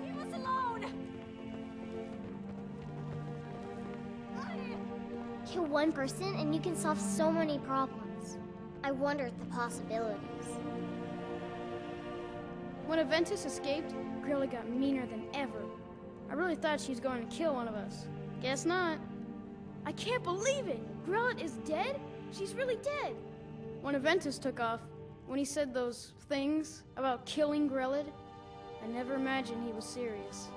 S19: Leave us alone!
S14: Kill one person and you can solve so many problems. I wonder at the possibilities.
S7: When Aventus escaped, Grelod got meaner than ever. I really thought she was going to kill one of us. Guess not. I can't believe it! Grelod is dead? She's really dead! When Aventus took off, when he said those things about killing Grelod, I never imagined he was serious.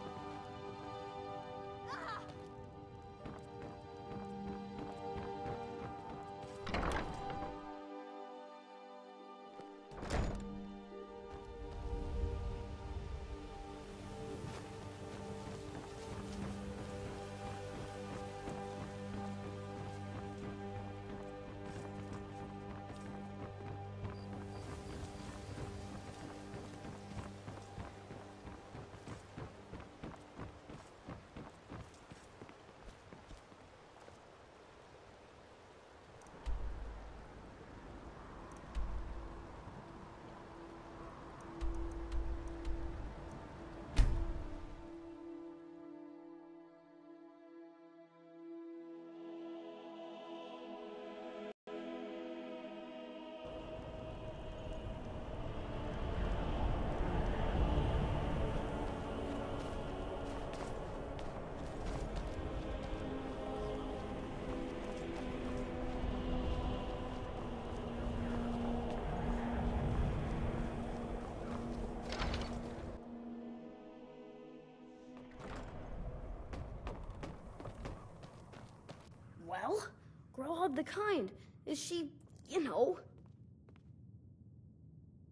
S7: Well, Grelod the Kind. Is she, you know...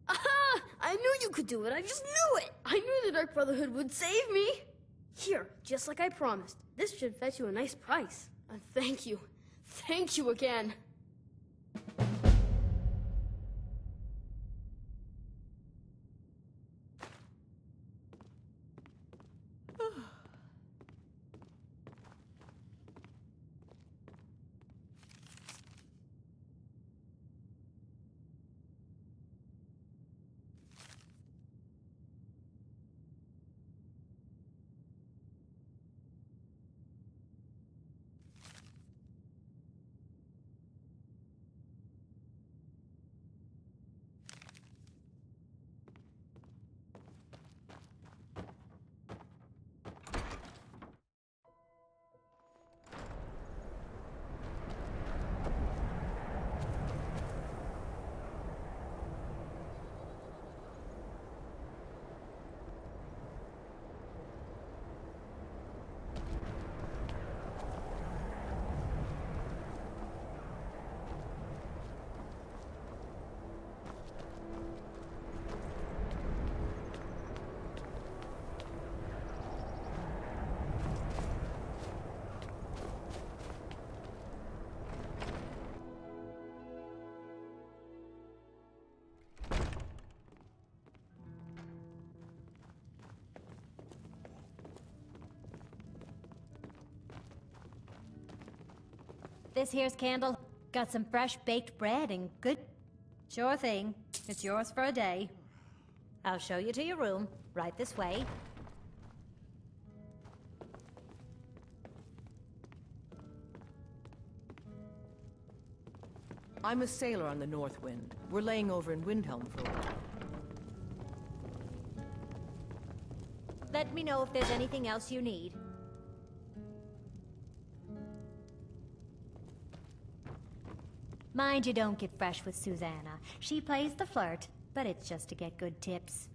S7: Aha! I knew you could do it. I just knew it. I knew the Dark Brotherhood would save me. Here, just like I promised. This should fetch you a nice price. Thank you. Thank you again.
S8: This here's Candle. Got some fresh baked bread and good... Sure thing. It's yours for a day. I'll show you to your room. Right this way.
S2: I'm a sailor on the North Wind. We're laying over in Windhelm for a while.
S8: Let me know if there's anything else you need. Mind you don't get fresh with Susanna. She plays the flirt, but it's just to get good tips.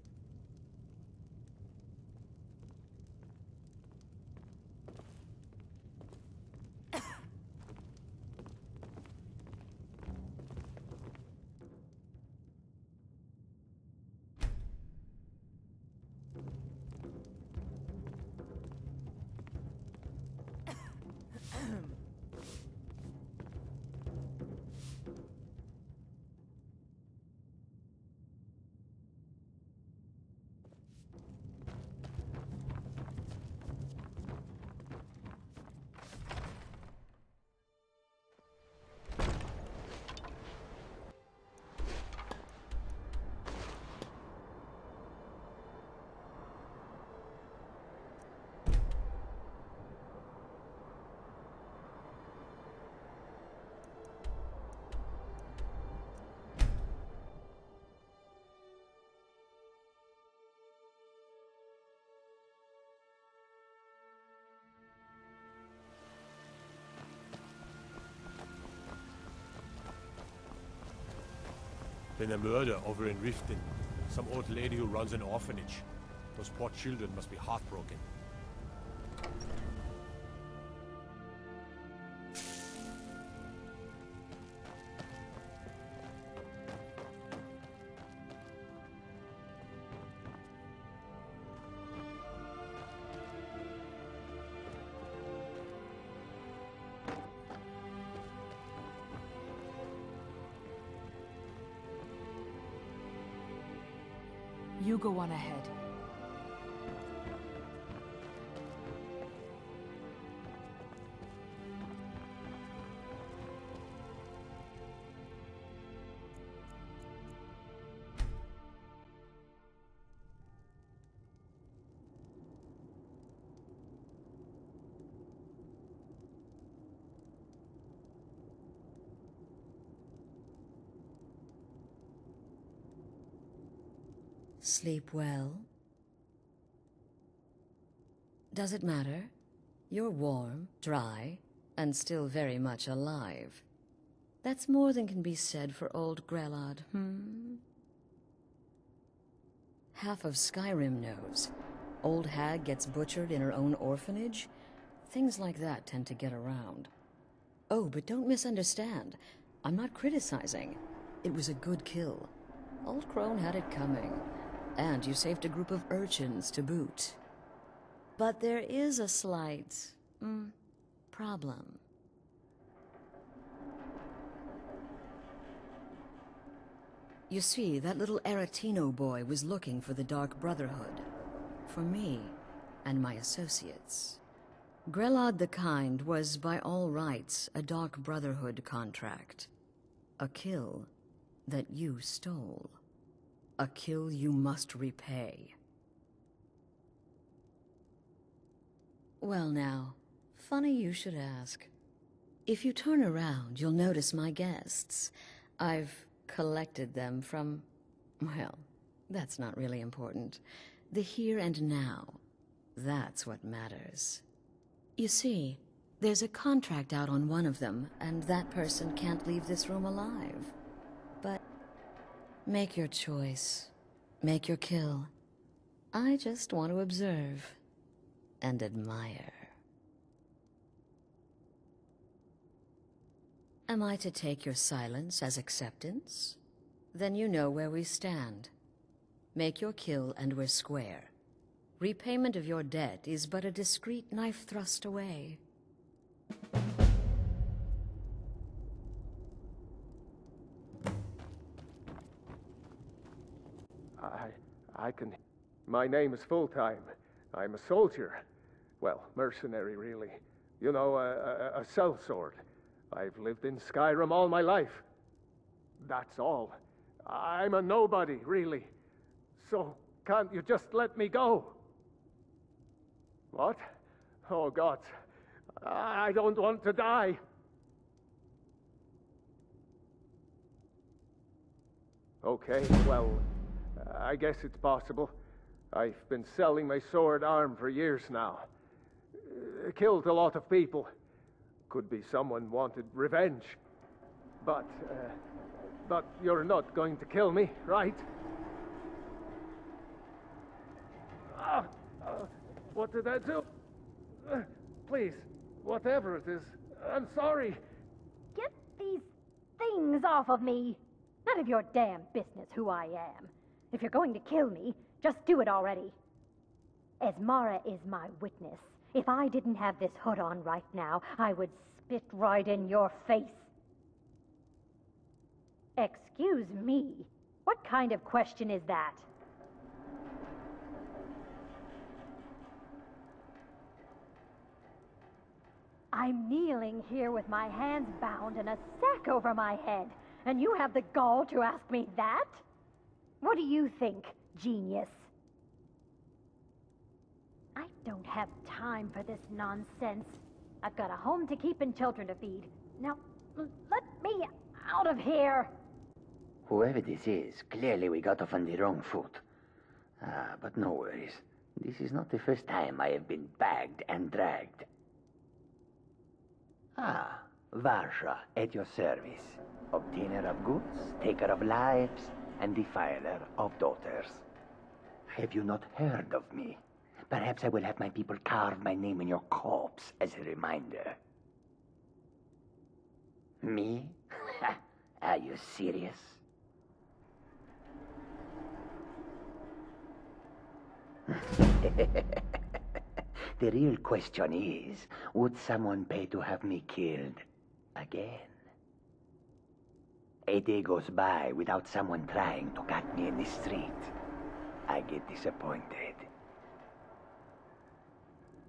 S4: Been a murder over in Riften. Some old lady who runs an orphanage. Those poor children must be heartbroken.
S2: You go on ahead.
S9: Sleep well? Does it matter? You're warm, dry, and still very much alive. That's more than can be said for old Grelod, Half of Skyrim knows. Old hag gets butchered in her own orphanage. Things like that tend to get around. Oh, but don't misunderstand. I'm not criticizing. It was a good kill. Old Crone had it coming. And you saved a group of urchins to boot. But there is a slight, problem. You see, that little Arentino boy was looking for the Dark Brotherhood. For me, and my associates. Grelod the Kind was, by all rights, a Dark Brotherhood contract. A kill that you stole. A kill you must repay. Well now, funny you should ask. If you turn around, you'll notice my guests. I've collected them from, well, that's not really important. The here and now, that's what matters. You see, there's a contract out on one of them, and that person can't leave this room alive. But make your choice. Make your kill. I just want to observe and admire. Am I to take your silence as acceptance? Then you know where we stand. Make your kill and we're square. Repayment of your debt is but a discreet knife thrust away.
S16: I can... My name is Full-Time. I'm a soldier. Well, mercenary, really. You know, a sellsword. I've lived in Skyrim all my life. That's all. I'm a nobody, really. So, can't you just let me go? What? Oh, God. I don't want to die. Okay, well, I guess it's possible. I've been selling my sword arm for years now. Killed a lot of people. Could be someone wanted revenge. But you're not going to kill me, right? What did I do? Please, whatever it is, I'm sorry.
S8: Get these things off of me. None of your damn business who I am. If you're going to kill me, just do it already. Esmara is my witness. If I didn't have this hood on right now, I would spit right in your face. Excuse me? What kind of question is that? I'm kneeling here with my hands bound and a sack over my head, and you have the gall to ask me that? What do you think, genius? I don't have time for this nonsense. I've got a home to keep and children to feed. Now, let me out of here!
S23: Whoever this is, clearly we got off on the wrong foot. But no worries. This is not the first time I have been bagged and dragged. Varsha, at your service. Obtainer of goods, taker of lives, and defiler of daughters. Have you not heard of me? Perhaps I will have my people carve my name in your corpse as a reminder. Me? Are you serious? The real question is, would someone pay to have me killed again? A day goes by without someone trying to cut me in the street. I get disappointed.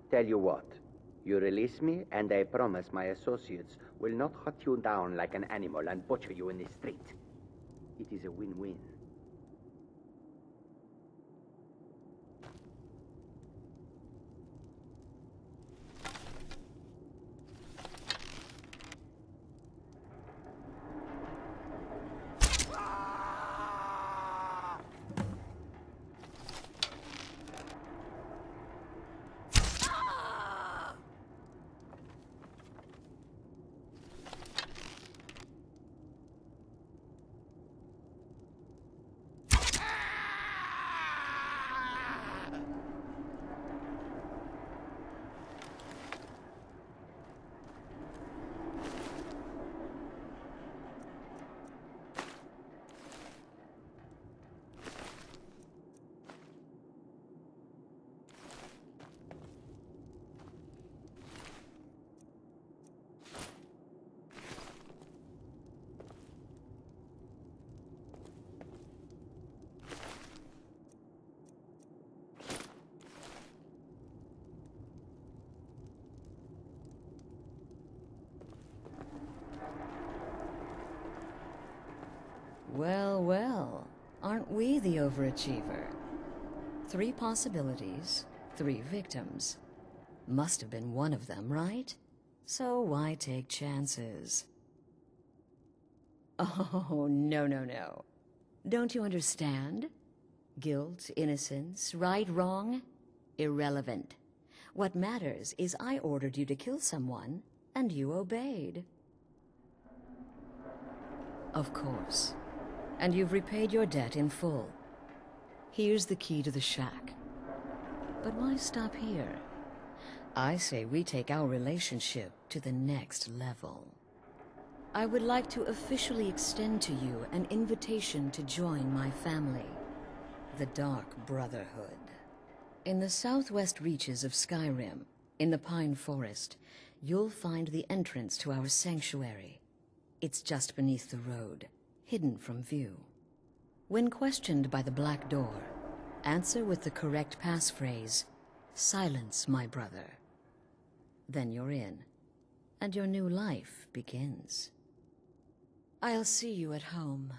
S23: Tell you what, you release me and I promise my associates will not hunt you down like an animal and butcher you in the street. It is a win-win.
S9: Well, well, aren't we the overachiever? 3 possibilities, 3 victims. Must have been one of them, right? So why take chances? Oh, no, no, no. Don't you understand? Guilt, innocence, right, wrong? Irrelevant. What matters is I ordered you to kill someone, and you obeyed. Of course. And you've repaid your debt in full. Here's the key to the shack. But why stop here? I say we take our relationship to the next level. I would like to officially extend to you an invitation to join my family, the Dark Brotherhood. In the southwest reaches of Skyrim, in the Pine Forest, you'll find the entrance to our sanctuary. It's just beneath the road, hidden from view. When questioned by the Black Door, answer with the correct passphrase, "Silence, my brother." Then you're in, and your new life begins. I'll see you at home.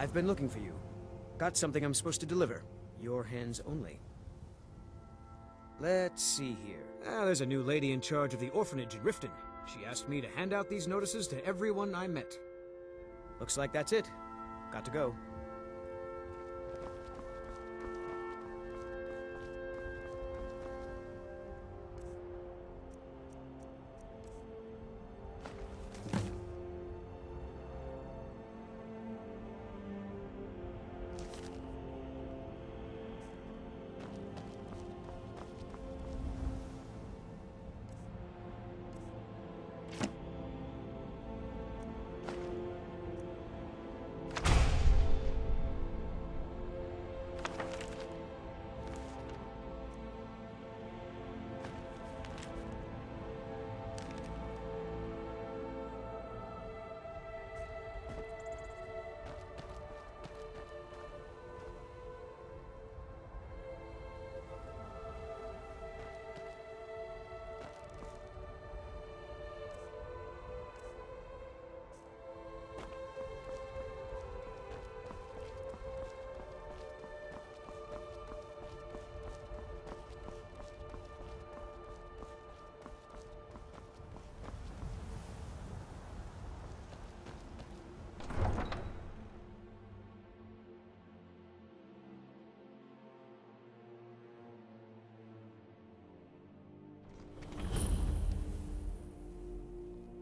S18: I've been looking for you. Got something I'm supposed to deliver. Your hands only. Let's see here. There's a new lady in charge of the orphanage in Riften. She asked me to hand out these notices to everyone I met. Looks like that's it. Got to go.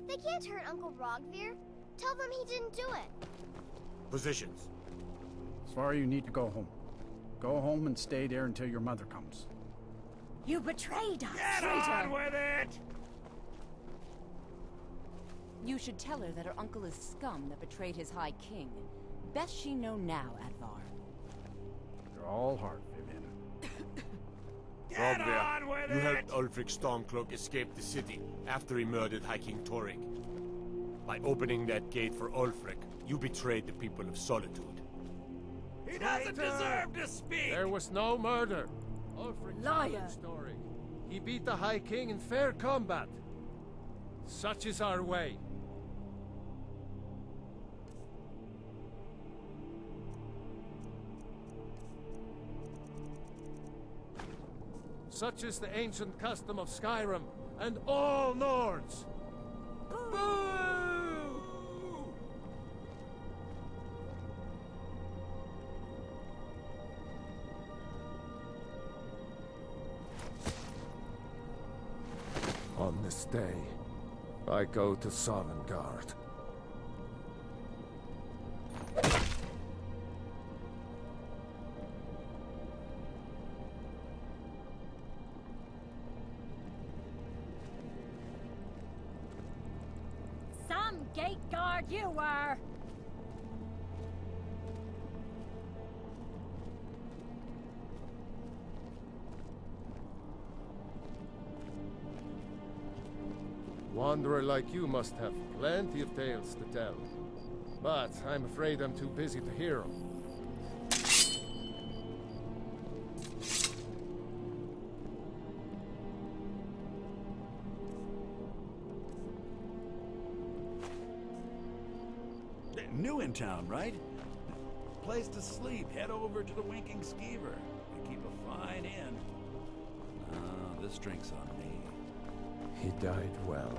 S14: They can't hurt Uncle Rogvir. Tell them he didn't do it.
S4: Positions.
S1: Sorry, you need to go home. Go home and stay there until your mother comes.
S8: You betrayed us!
S22: Get on with it!
S21: You should tell her that her uncle is scum that betrayed his High King. Best she know now, Advar.
S1: You're all heart, Vivian.
S22: Get on with
S4: you
S22: it!
S4: helped Ulfric Stormcloak escape the city after he murdered High King Torrig. By opening that gate for Ulfric, you betrayed the people of Solitude.
S22: He doesn't deserve to speak!
S16: There was no murder. Ulfric
S8: Liar!
S16: Story. He beat the High King in fair combat. Such is our way. Such is the ancient custom of Skyrim and all Nords. Boo! On this day, I go to Sovngarde.
S8: Some gate guard you were!
S16: Wanderer like you must have plenty of tales to tell. But I'm afraid I'm too busy to hear them.
S11: New in town, right? Place to sleep. Head over to the Winking Skeever. We keep a fine inn. This drink's on me.
S16: He died well.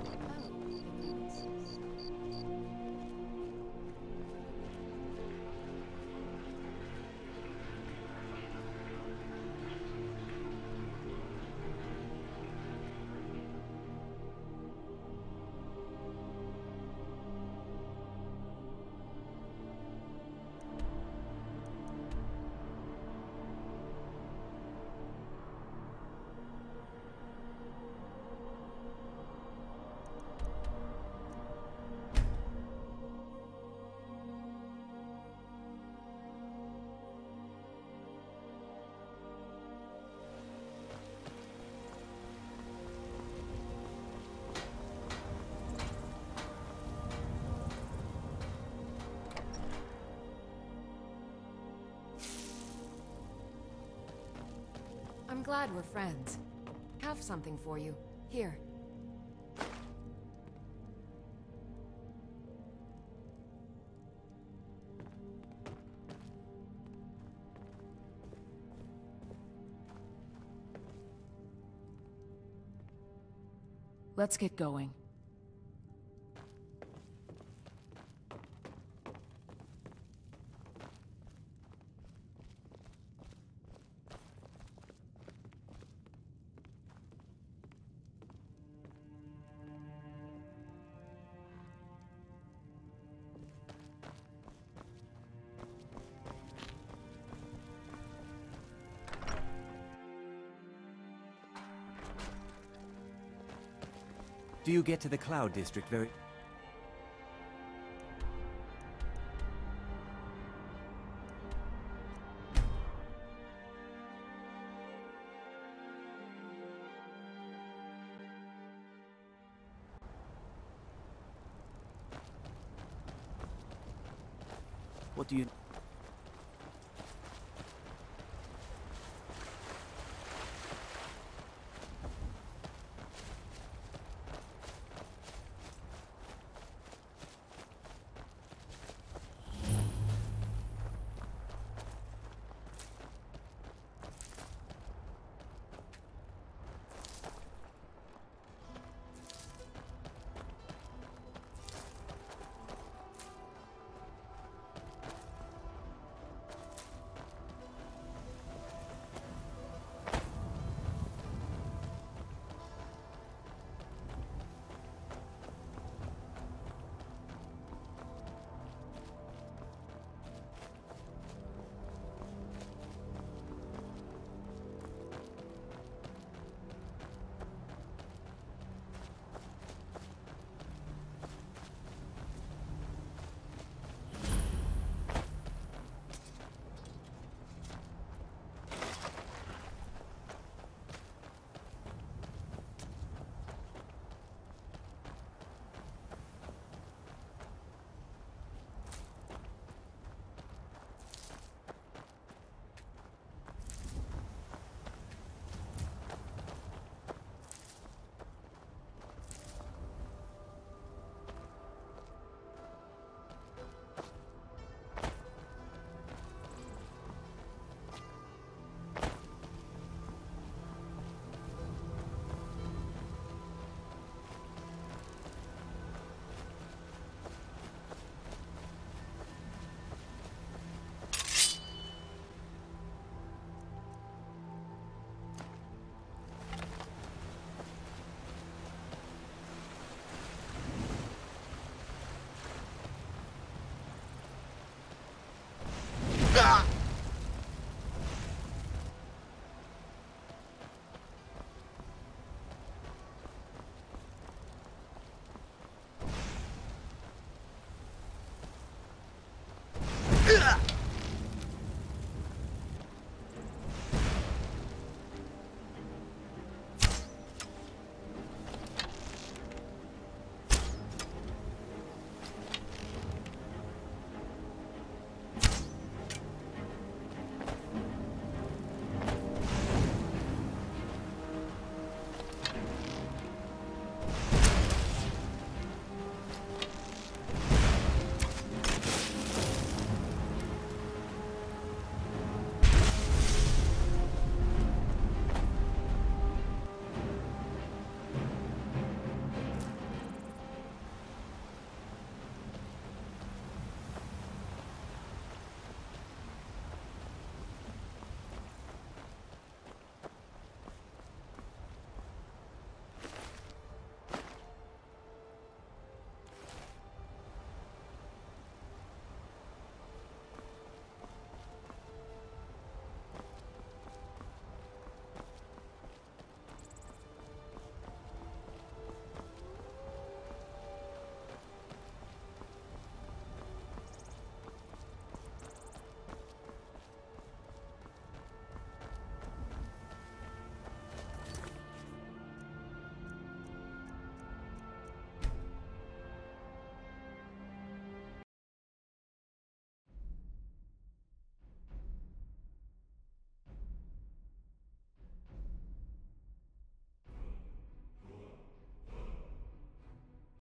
S15: I'm glad we're friends. Have something for you. Here.
S2: Let's get going.
S6: Do you get to the Cloud District very...
S3: What do you...